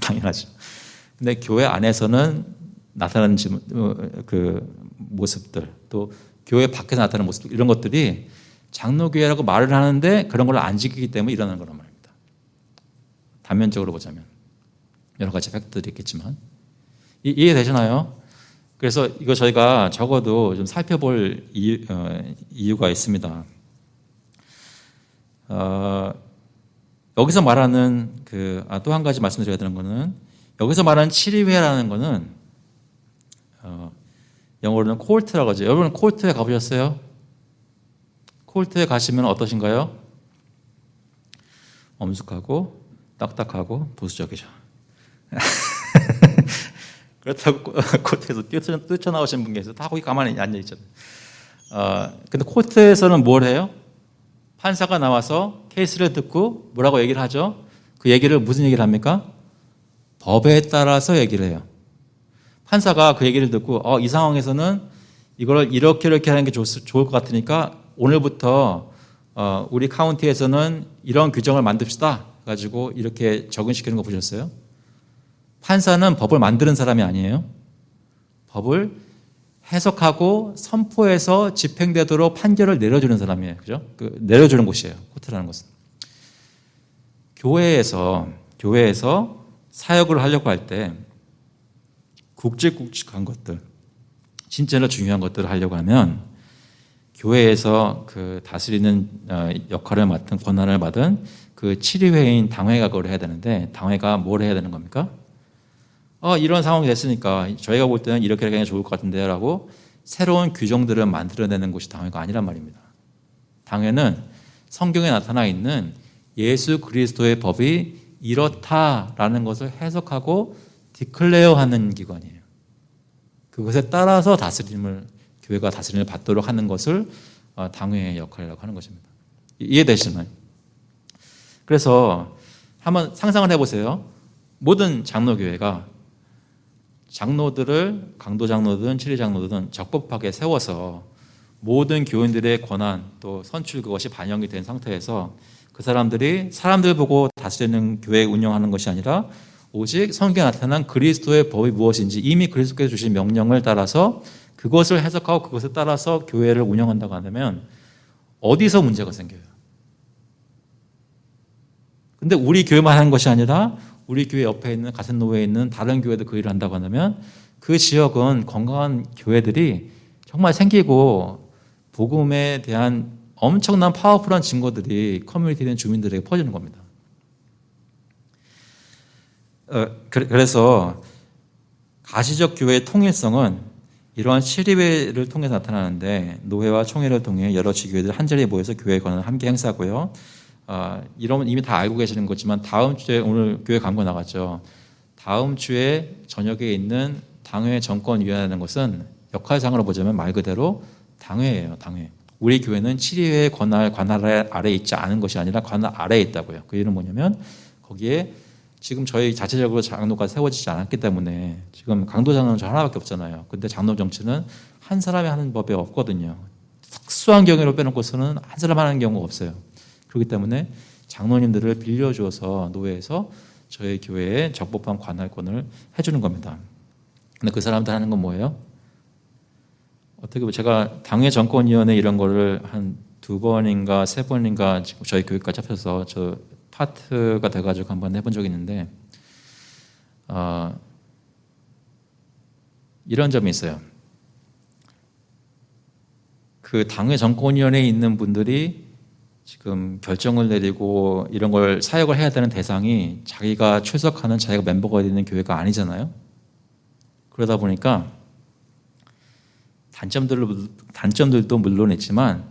당연하죠. 근데 교회 안에서는 나타나는 그 모습들 또 교회 밖에서 나타나는 모습들 이런 것들이 장로교회라고 말을 하는데 그런 걸 안 지키기 때문에 일어나는 거란 말입니다. 단면적으로 보자면 여러 가지 팩트들이 있겠지만 이해되시나요? 그래서 이거 저희가 적어도 좀 살펴볼 이유가 있습니다. 여기서 말하는 또 한 가지 말씀드려야 되는 거는 여기서 말하는 치리회라는 거는 영어로는 콜트라고 하죠. 여러분 콜트에 가보셨어요? 콜트에 가시면 어떠신가요? 엄숙하고 딱딱하고 보수적이죠. 그렇다고 콜트에서 뛰쳐나오신 분 계세요. 다 거기 가만히 앉아있잖아요. 근데 콜트에서는 뭘 해요? 판사가 나와서 케이스를 듣고 뭐라고 얘기를 하죠? 그 얘기를 무슨 얘기를 합니까? 법에 따라서 얘기를 해요. 판사가 그 얘기를 듣고 이 상황에서는 이걸 이렇게 하는 게 좋을 것 같으니까 오늘부터 우리 카운티에서는 이런 규정을 만듭시다 가지고 이렇게 적용시키는 거 보셨어요? 판사는 법을 만드는 사람이 아니에요. 법을 해석하고 선포해서 집행되도록 판결을 내려주는 사람이에요. 그죠? 내려주는 곳이에요. 코트라는 것은. 교회에서 사역을 하려고 할 때 굵직굵직한 것들, 진짜로 중요한 것들을 하려고 하면 교회에서 그 다스리는 역할을 맡은 권한을 받은 그 치리회인 당회가 그걸 해야 되는데, 당회가 뭘 해야 되는 겁니까? 이런 상황이 됐으니까 저희가 볼 때는 이렇게 하는 게 좋을 것 같은데요 라고 새로운 규정들을 만들어내는 것이 당회가 아니란 말입니다. 당회는 성경에 나타나 있는 예수 그리스도의 법이 이렇다라는 것을 해석하고 디클레어하는 기관이에요. 그것에 따라서 교회가 다스림을 받도록 하는 것을 당회의 역할이라고 하는 것입니다. 이해되시나요? 그래서 한번 상상을 해보세요. 모든 장로교회가 장로들을 강도 장로든 치리 장로든 적법하게 세워서 모든 교인들의 권한 또 선출 그것이 반영이 된 상태에서 그 사람들이 사람들 보고 다스리는 교회 운영하는 것이 아니라 오직 성경에 나타난 그리스도의 법이 무엇인지 이미 그리스도께서 주신 명령을 따라서 그것을 해석하고 그것에 따라서 교회를 운영한다고 한다면 어디서 문제가 생겨요? 근데 우리 교회만 하는 것이 아니라 우리 교회 옆에 있는 같은 노회에 있는 다른 교회도 그 일을 한다고 한다면 그 지역은 건강한 교회들이 정말 생기고 복음에 대한 엄청난 파워풀한 증거들이 커뮤니티에 있는 주민들에게 퍼지는 겁니다. 그래서 가시적 교회의 통일성은 이러한 치리회를 통해서 나타나는데 노회와 총회를 통해 여러 지교회들 한자리에 모여서 교회의 권한을 함께 행사하고요. 이러면 이미 다 알고 계시는 거지만 다음 주에 오늘 교회 광고 나갔죠. 다음 주에 저녁에 있는 당회 정권위원회라는 것은 역할상으로 보자면 말 그대로 당회예요. 당회. 우리 교회는 치리회의 관할 아래에 있지 않은 것이 아니라 관할 아래에 있다고요. 그 이유는 뭐냐면 거기에 지금 저희 자체적으로 장로가 세워지지 않았기 때문에 지금 강도 장로는 저 하나밖에 없잖아요. 근데 장로 정치는 한 사람이 하는 법이 없거든요. 특수한 경우로 빼놓고서는 한 사람 하는 경우가 없어요. 그렇기 때문에 장로님들을 빌려주어서 노회에서 저희 교회에 적법한 관할권을 해주는 겁니다. 근데 그 사람들 하는 건 뭐예요? 어떻게 보면 제가 당회 정권위원회 이런 거를 한 2번인가 3번인가 지금 저희 교회까지 합쳐서 저 파트가 돼가지고 한번 해본 적이 있는데 이런 점이 있어요. 그 당회 정권위원회에 있는 분들이 지금 결정을 내리고 이런 걸 사역을 해야 되는 대상이 자기가 출석하는 자기가 멤버가 되는 교회가 아니잖아요. 그러다 보니까 단점들도 물론 있지만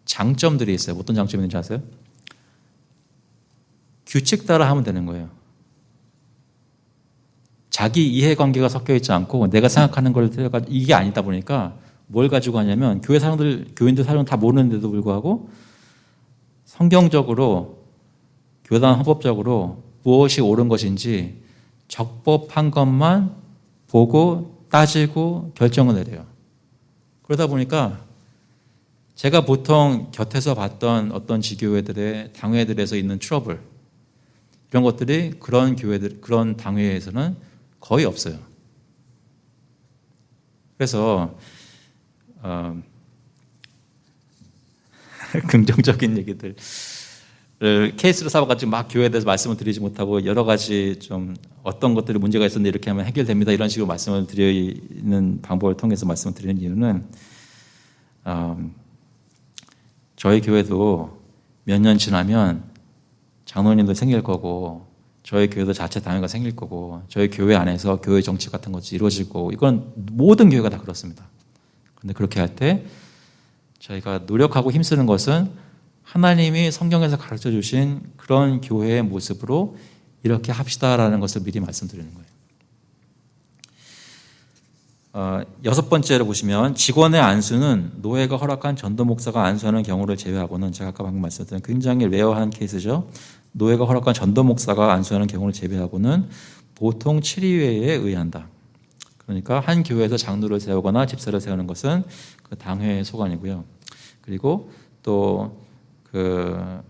장점들이 있어요. 어떤 장점이 있는지 아세요? 규칙 따라 하면 되는 거예요. 자기 이해관계가 섞여 있지 않고 내가 생각하는 걸 이게 아니다 보니까 뭘 가지고 하냐면 교인들 사람은 다 모르는데도 불구하고 성경적으로 교단 헌법적으로 무엇이 옳은 것인지 적법한 것만 보고 따지고 결정을 내려요. 그러다 보니까 제가 보통 곁에서 봤던 어떤 지교회들의 당회들에서 있는 트러블 이런 것들이 그런 당회에서는 거의 없어요. 그래서 긍정적인 얘기들을 케이스로 삼아가지고 막 교회에 대해서 말씀을 드리지 못하고 여러 가지 좀 어떤 것들이 문제가 있었는데 이렇게 하면 해결됩니다. 이런 식으로 말씀을 드리는 방법을 통해서 말씀을 드리는 이유는 저희 교회도 몇 년 지나면 장로님도 생길 거고 저희 교회도 자체 당회가 생길 거고 저희 교회 안에서 교회 정치 같은 것이 이루어질 거고 이건 모든 교회가 다 그렇습니다. 그런데 그렇게 할 때 저희가 노력하고 힘쓰는 것은 하나님이 성경에서 가르쳐 주신 그런 교회의 모습으로 이렇게 합시다라는 것을 미리 말씀드리는 거예요. 6번째로 보시면 직원의 안수는 노회가 허락한 전도 목사가 안수하는 경우를 제외하고는 제가 아까 방금 말씀드린 굉장히 레어한 케이스죠. 노회가 허락한 전도 목사가 안수하는 경우를 제외하고는 보통 치리회에 의한다. 그러니까 한 교회에서 장로를 세우거나 집사를 세우는 것은 그 당회의 소관이고요. 그리고 또 그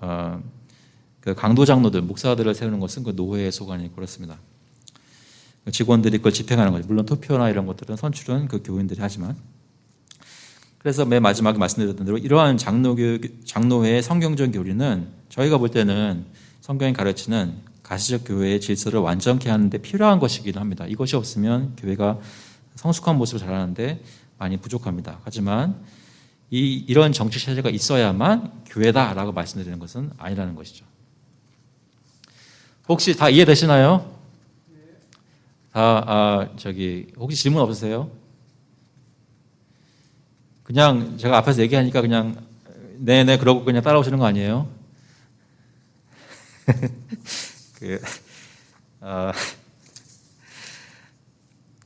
강도 장로들, 목사들을 세우는 것은 그 노회의 소관이고 그렇습니다. 직원들이 그걸 집행하는 거죠. 물론 투표나 이런 것들은 선출은 그 교인들이 하지만. 그래서 맨 마지막에 말씀드렸던 대로 이러한 장로회의 성경적 교리는 저희가 볼 때는 성경이 가르치는 가시적 교회의 질서를 완전케 하는 데 필요한 것이긴 합니다. 이것이 없으면 교회가 성숙한 모습을 잘하는데 많이 부족합니다. 하지만 이런 정치 체제가 있어야만 교회다라고 말씀드리는 것은 아니라는 것이죠. 혹시 다 이해되시나요? 혹시 질문 없으세요? 그냥 제가 앞에서 얘기하니까 그냥 네네 그러고 그냥 따라오시는 거 아니에요?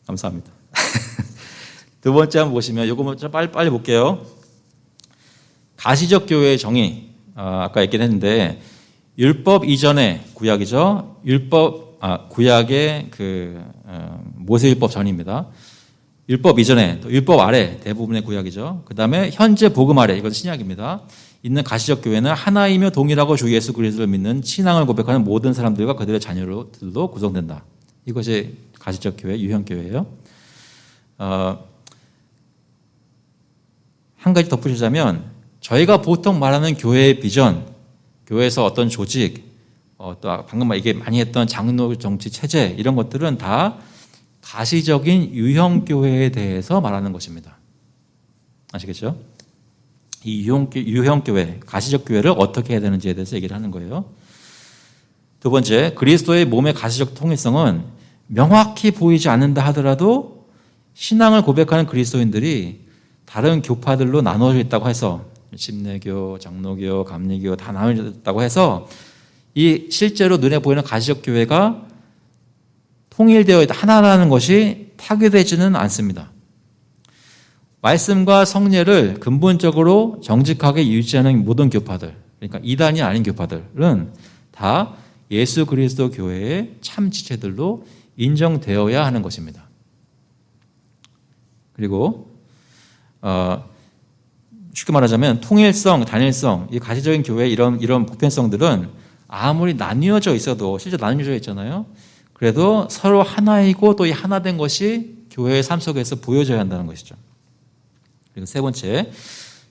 감사합니다. 두 번째 한번 보시면 이거 좀 빨리 볼게요. 가시적 교회의 정의, 아까 얘기를 했는데 율법 이전의 구약이죠. 구약의 모세율법 전입니다. 율법 이전에 또 율법 아래 대부분의 구약이죠. 그 다음에 현재 복음 아래 이것은 신약입니다. 있는 가시적 교회는 하나이며 동일하고 주 예수 그리스도를 믿는 신앙을 고백하는 모든 사람들과 그들의 자녀들로 구성된다. 이것이 가시적 교회, 유형 교회예요. 한 가지 덧붙이자면 저희가 보통 말하는 교회의 비전, 교회에서 어떤 조직, 또 방금 이게 많이 했던 장로 정치 체제 이런 것들은 다 가시적인 유형 교회에 대해서 말하는 것입니다. 아시겠죠? 이 유형 교회, 가시적 교회를 어떻게 해야 되는지에 대해서 얘기를 하는 거예요. 두 번째, 그리스도의 몸의 가시적 통일성은 명확히 보이지 않는다 하더라도 신앙을 고백하는 그리스도인들이 다른 교파들로 나눠져 있다고 해서 침례교, 장로교, 감리교 다 나눠져 있다고 해서 이 실제로 눈에 보이는 가시적 교회가 통일되어 있다 하나라는 것이 파괴되지는 않습니다. 말씀과 성례를 근본적으로 정직하게 유지하는 모든 교파들, 그러니까 이단이 아닌 교파들은 다 예수 그리스도 교회의 참 지체들로 인정되어야 하는 것입니다. 그리고 쉽게 말하자면 통일성, 단일성, 이 가시적인 교회의 이런 보편성들은 아무리 나뉘어져 있어도 실제 나뉘어져 있잖아요. 그래도 서로 하나이고 또 이 하나된 것이 교회의 삶 속에서 보여져야 한다는 것이죠. 그리고 세 번째,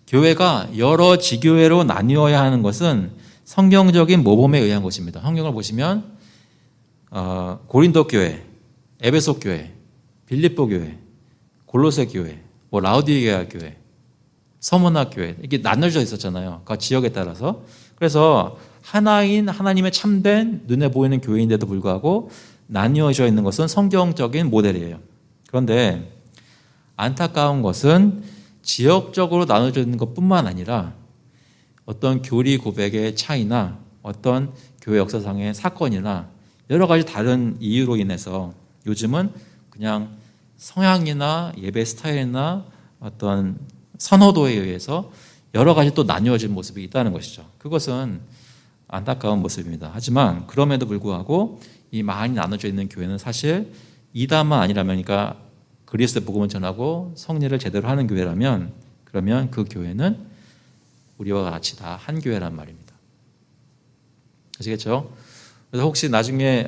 교회가 여러 지교회로 나뉘어야 하는 것은 성경적인 모범에 의한 것입니다. 성경을 보시면 고린도 교회, 에베소 교회, 빌립보 교회, 골로새 교회, 라우디게아 교회, 서문화 교회 이렇게 나눠져 있었잖아요. 그 지역에 따라서. 그래서 하나인 하나님의 참된 눈에 보이는 교회인데도 불구하고 나뉘어져 있는 것은 성경적인 모델이에요. 그런데 안타까운 것은 지역적으로 나눠져 있는 것뿐만 아니라 어떤 교리 고백의 차이나 어떤 교회 역사상의 사건이나 여러 가지 다른 이유로 인해서 요즘은 그냥 성향이나 예배 스타일이나 어떤 선호도에 의해서 여러 가지 또 나뉘어진 모습이 있다는 것이죠. 그것은 안타까운 모습입니다. 하지만 그럼에도 불구하고 이 많이 나눠져 있는 교회는 사실 이단만 아니라면, 그러니까 그리스도의 복음을 전하고 성례를 제대로 하는 교회라면, 그러면 그 교회는 우리와 같이 다 한 교회란 말입니다. 아시겠죠? 그래서 혹시 나중에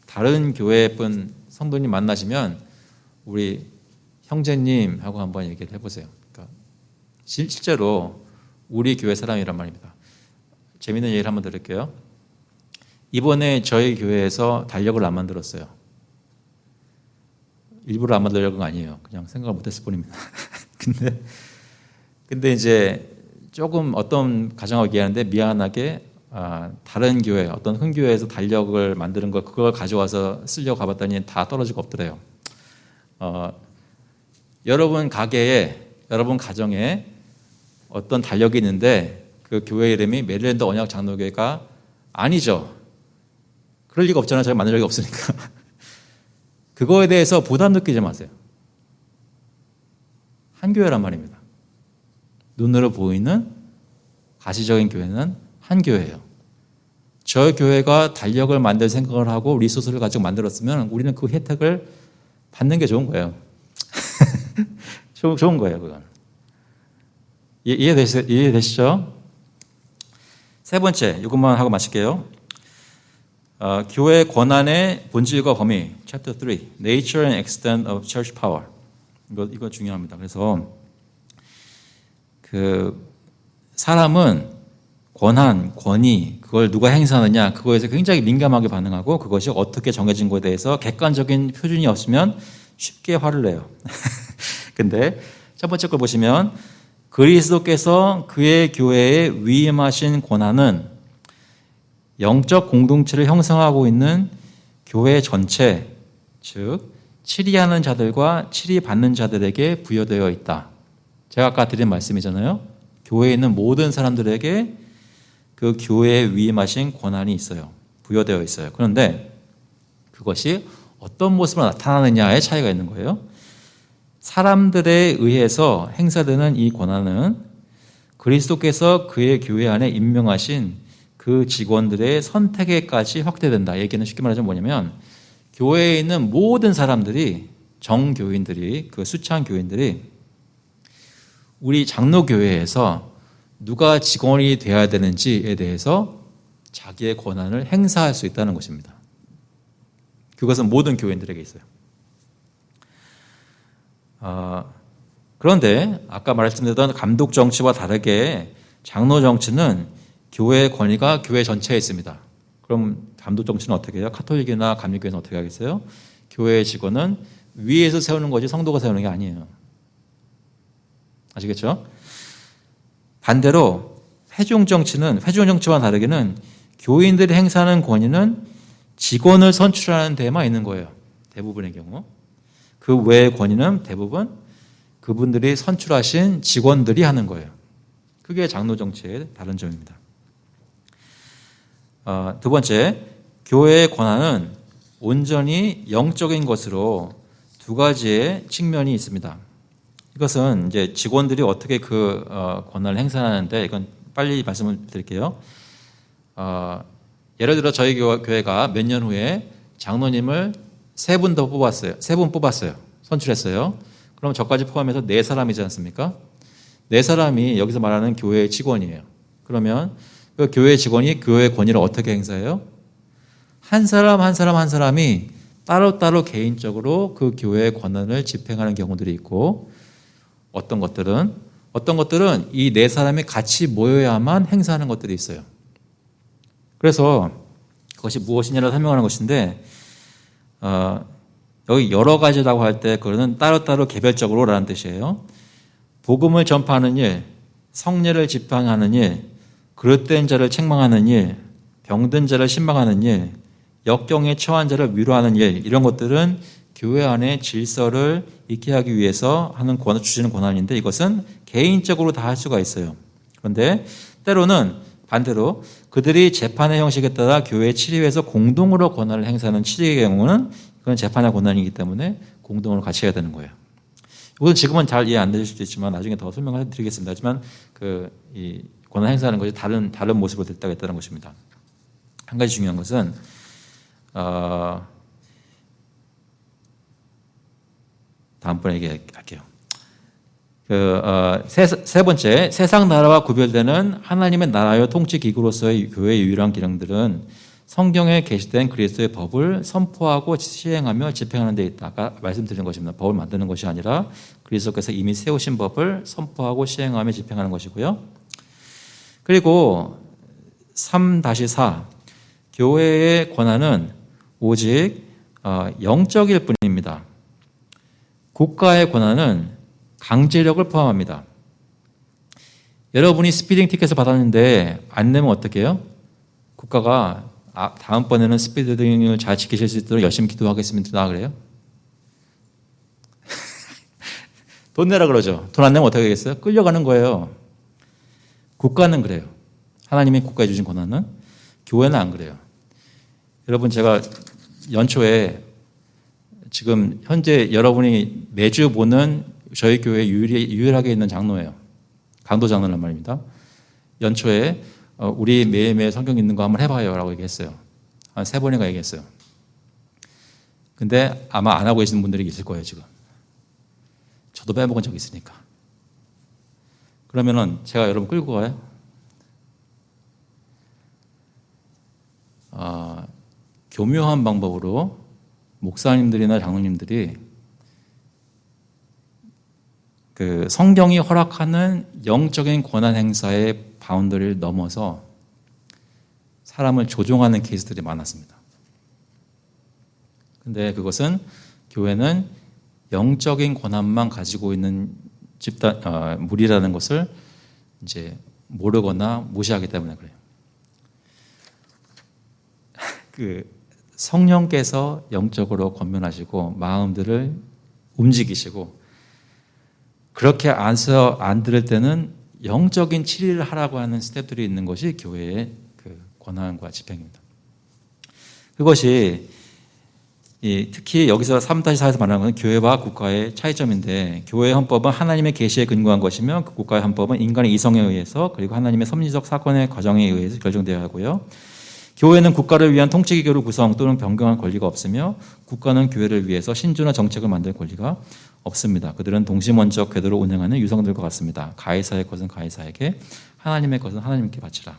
다른 교회분 성도님 만나시면 우리 형제님하고 한번 얘기를 해보세요. 그러니까 실제로 우리 교회 사람이란 말입니다. 재미있는 얘기를 한번 드릴게요. 이번에 저희 교회에서 달력을 안 만들었어요. 일부러 안 만들려는 건 아니에요. 그냥 생각을 못했을 뿐입니다. 근데 이제 조금 어떤 가정을 얘기하는데 미안하게 다른 교회, 어떤 큰 교회에서 달력을 만드는 거 그걸 가져와서 쓰려고 가봤더니 다 떨어지고 없더래요. 여러분 가게에, 여러분 가정에 어떤 달력이 있는데 그 교회 이름이 메릴랜드 언약 장로교회가 아니죠. 그럴 리가 없잖아요. 제가 만든 적이 없으니까. 그거에 대해서 부담 느끼지 마세요. 한 교회란 말입니다. 눈으로 보이는 가시적인 교회는 한 교회예요. 저 교회가 달력을 만들 생각을 하고 리소스를 가지고 만들었으면 우리는 그 혜택을 받는 게 좋은 거예요. 좋은 거예요, 그건. 이해되시죠? 세 번째, 이것만 하고 마칠게요.
교회 권한의 본질과 범위, Chapter 3, Nature and Extent of Church Power. 이거 중요합니다. 그래서 사람은 권한, 권위, 그걸 누가 행사하느냐, 그거에서 굉장히 민감하게 반응하고 그것이 어떻게 정해진 것에 대해서 객관적인 표준이 없으면 쉽게 화를 내요. 근데 첫 번째 걸 보시면 그리스도께서 그의 교회에 위임하신 권한은 영적 공동체를 형성하고 있는 교회 전체, 즉 치리하는 자들과 치리받는 자들에게 부여되어 있다. 제가 아까 드린 말씀이잖아요. 교회에 있는 모든 사람들에게 그 교회에 위임하신 권한이 있어요. 부여되어 있어요. 그런데 그것이 어떤 모습으로 나타나느냐의 차이가 있는 거예요. 사람들에 의해서 행사되는 이 권한은 그리스도께서 그의 교회 안에 임명하신 그 직원들의 선택에까지 확대된다. 얘기는 쉽게 말하자면 뭐냐면 교회에 있는 모든 사람들이, 정교인들이, 그 수창 교인들이 우리 장로교회에서 누가 직원이 되어야 되는지에 대해서 자기의 권한을 행사할 수 있다는 것입니다. 그것은 모든 교인들에게 있어요. 그런데 아까 말씀드렸던 감독 정치와 다르게 장로 정치는 교회의 권위가 교회 전체에 있습니다. 그럼 감독 정치는 어떻게 해요? 카톨릭이나 감리교회는 어떻게 하겠어요? 교회의 직원은 위에서 세우는 거지 성도가 세우는 게 아니에요. 아시겠죠? 반대로 회중 정치와 다르게는 교인들이 행사하는 권위는 직원을 선출하는 데만 있는 거예요. 대부분의 경우. 그 외의 권위는 대부분 그분들이 선출하신 직원들이 하는 거예요. 그게 장로 정치의 다른 점입니다. 두 번째, 교회의 권한은 온전히 영적인 것으로 두 가지의 측면이 있습니다. 이것은 이제 직원들이 어떻게 그 권한을 행사하는데 이건 빨리 말씀을 드릴게요. 예를 들어 저희 교회가 몇 년 후에 장로님을 3분 더 뽑았어요. 3분 뽑았어요. 선출했어요. 그럼 저까지 포함해서 4사람이지 않습니까? 4사람이 여기서 말하는 교회의 직원이에요. 그러면 그 교회 직원이 교회의 권위를 어떻게 행사해요? 한 사람이 따로따로 개인적으로 그 교회의 권한을 집행하는 경우들이 있고 어떤 것들은 이 4사람이 같이 모여야만 행사하는 것들이 있어요. 그래서 그것이 무엇이냐를 설명하는 것인데 여기 여러 가지라고 할 때 그거는 따로따로 개별적으로라는 뜻이에요. 복음을 전파하는 일, 성례를 집행하는 일, 그릇된 자를 책망하는 일, 병든 자를 신방하는 일, 역경에 처한 자를 위로하는 일, 이런 것들은 교회 안에 질서를 있게 하기 위해서 주시는 권한인데 이것은 개인적으로 다 할 수가 있어요. 그런데 때로는 반대로 그들이 재판의 형식에 따라 교회 치리회에서 공동으로 권한을 행사하는 치리의 경우는 그건 재판의 권한이기 때문에 공동으로 같이 해야 되는 거예요. 이건 지금은 잘 이해 안 되실 수도 있지만 나중에 더 설명을 드리겠습니다. 하지만 이 권한 행사하는 것이 다른 모습으로 될 때가 있다는 것입니다. 한 가지 중요한 것은 다음번에 얘기할게요. 세 번째, 세상 나라와 구별되는 하나님의 나라의 통치 기구로서의 교회의 유일한 기능들은 성경에 게시된 그리스도의 법을 선포하고 시행하며 집행하는 데 있다. 아까 말씀드린 것입니다. 법을 만드는 것이 아니라 그리스도께서 이미 세우신 법을 선포하고 시행하며 집행하는 것이고요. 그리고 3-4, 교회의 권한은 오직 영적일 뿐입니다. 국가의 권한은 강제력을 포함합니다. 여러분이 스피딩 티켓을 받았는데 안 내면 어떻게 해요? 국가가 다음번에는 스피딩을 잘 지키실 수 있도록 열심히 기도하겠습니다. 그래요? 돈 내라 그러죠. 돈 안 내면 어떻게 하겠어요? 끌려가는 거예요. 국가는 그래요. 하나님이 국가에 주신 권한은. 교회는 안 그래요. 여러분 제가 연초에 지금 현재 여러분이 매주 보는 저희 교회 유일하게 있는 장로예요. 강도 장로란 말입니다. 연초에 우리 매일매일 성경 읽는 거 한번 해봐요 라고 얘기했어요. 한 3번인가 얘기했어요. 근데 아마 안 하고 계시는 분들이 있을 거예요 지금. 저도 빼먹은 적이 있으니까. 그러면은 제가 여러분 끌고 가요? 교묘한 방법으로 목사님들이나 장로님들이 그 성경이 허락하는 영적인 권한 행사의 바운더리를 넘어서 사람을 조종하는 케이스들이 많았습니다. 근데 그것은 교회는 영적인 권한만 가지고 있는 무리라는 것을 이제 모르거나 무시하기 때문에 그래요. 그 성령께서 영적으로 권면하시고 마음들을 움직이시고 그렇게 안 들을 때는 영적인 치리를 하라고 하는 스텝들이 있는 것이 교회의 그 권한과 집행입니다. 그것이 특히 여기서 3-4에서 말하는 것은 교회와 국가의 차이점인데 교회의 헌법은 하나님의 계시에 근거한 것이며 그 국가의 헌법은 인간의 이성에 의해서 그리고 하나님의 섭리적 사건의 과정에 의해서 결정되어야 하고요. 교회는 국가를 위한 통치기구를 구성 또는 변경할 권리가 없으며 국가는 교회를 위해서 신조나 정책을 만들 권리가 없습니다. 그들은 동시먼저 궤도로 운행하는 유성들과 같습니다. 가이사의 것은 가이사에게 하나님의 것은 하나님께 바치라.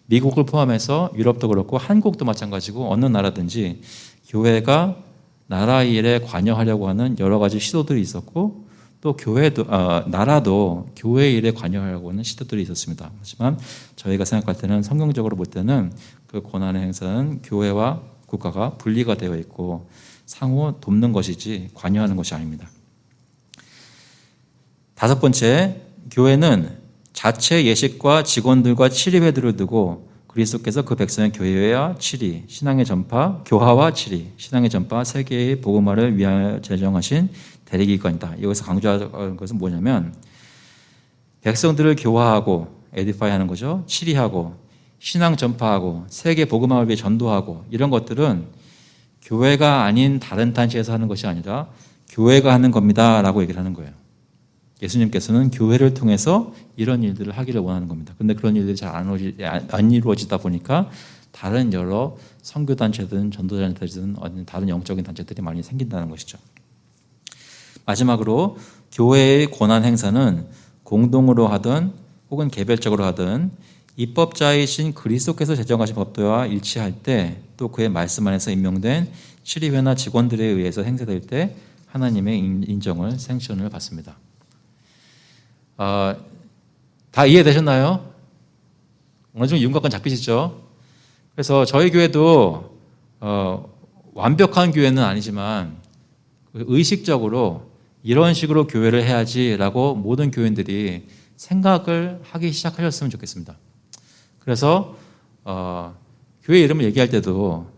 미국을 포함해서 유럽도 그렇고 한국도 마찬가지고 어느 나라든지 교회가 나라 일에 관여하려고 하는 여러 가지 시도들이 있었고 또 나라도 교회 일에 관여하려고 하는 시도들이 있었습니다. 하지만 저희가 생각할 때는 성경적으로 볼 때는 그 권한의 행사는 교회와 국가가 분리가 되어 있고 상호 돕는 것이지 관여하는 것이 아닙니다. 5번째, 교회는 자체 예식과 직원들과 치리회들을 두고 그리스도께서 그 백성의 교회와 치리, 신앙의 전파, 교화와 치리, 신앙의 전파, 세계의 복음화를 위하여 제정하신 대리기관이다. 여기서 강조하는 것은 뭐냐면 백성들을 교화하고 에디파이 하는 거죠. 치리하고 신앙 전파하고 세계 복음화를 위해 전도하고 이런 것들은 교회가 아닌 다른 단체에서 하는 것이 아니라 교회가 하는 겁니다 라고 얘기를 하는 거예요. 예수님께서는 교회를 통해서 이런 일들을 하기를 원하는 겁니다. 그런데 그런 일들이 잘 안 이루어지다 보니까 다른 여러 선교단체든 전도단체든 다른 영적인 단체들이 많이 생긴다는 것이죠. 마지막으로 교회의 권한 행사는 공동으로 하든 혹은 개별적으로 하든 입법자이신 그리스도께서 제정하신 법도와 일치할 때 또 그의 말씀 안에서 임명된 치리회나 직원들에 의해서 행사될 때 하나님의 인정을 생션을 받습니다. 다 이해되셨나요? 어느 정도 윤곽은 잡히시죠? 그래서 저희 교회도 완벽한 교회는 아니지만 의식적으로 이런 식으로 교회를 해야지라고 모든 교인들이 생각을 하기 시작하셨으면 좋겠습니다. 그래서 교회 이름을 얘기할 때도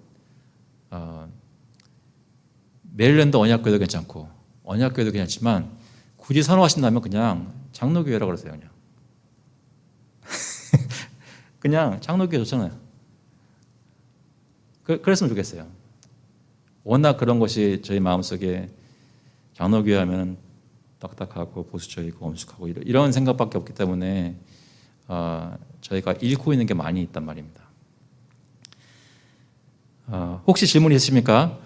메릴랜드 언약교회도 괜찮고 언약교회도 괜찮지만 굳이 선호하신다면 그냥 장로교회라고 그러세요. 그냥 장로교회 좋잖아요. 그랬으면 좋겠어요. 워낙 그런 것이 저희 마음속에 장로교회 하면 딱딱하고 보수적이고 엄숙하고 이런 생각밖에 없기 때문에 저희가 잃고 있는 게 많이 있단 말입니다. 혹시 질문이 있으십니까?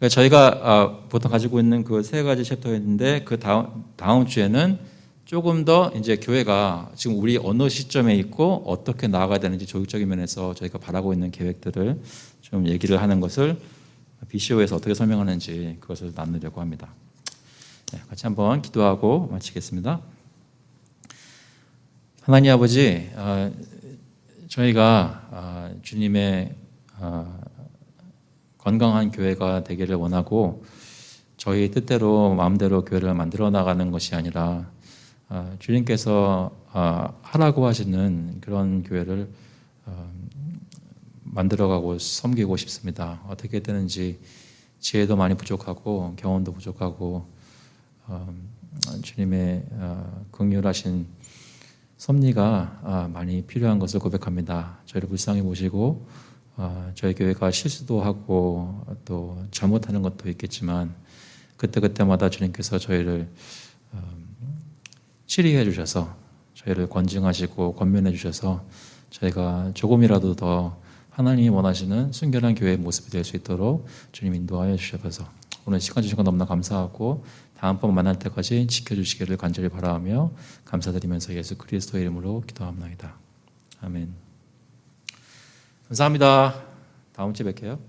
저희가 보통 가지고 있는 그 3가지 챕터였는데 그 다음 주에는 조금 더 이제 교회가 지금 우리 어느 시점에 있고 어떻게 나아가야 되는지 조직적인 면에서 저희가 바라고 있는 계획들을 좀 얘기를 하는 것을 BCO에서 어떻게 설명하는지 그것을 나누려고 합니다. 네, 같이 한번 기도하고 마치겠습니다. 하나님 아버지, 저희가 주님의 건강한 교회가 되기를 원하고 저희 뜻대로 마음대로 교회를 만들어 나가는 것이 아니라 주님께서 하라고 하시는 그런 교회를 만들어가고 섬기고 싶습니다. 어떻게 되는지 지혜도 많이 부족하고 경험도 부족하고 주님의 긍휼하신 섭리가 많이 필요한 것을 고백합니다. 저희를 불쌍히 보시고 저희 교회가 실수도 하고 또 잘못하는 것도 있겠지만 그때그때마다 주님께서 저희를 치리해 주셔서 저희를 권징하시고 권면해 주셔서 저희가 조금이라도 더 하나님이 원하시는 순결한 교회의 모습이 될 수 있도록 주님 인도하여 주셔서 오늘 시간 주신 것 너무나 감사하고 다음번 만날 때까지 지켜주시기를 간절히 바라며 감사드리면서 예수 그리스도의 이름으로 기도합니다. 아멘. 감사합니다. 다음 주에 뵐게요.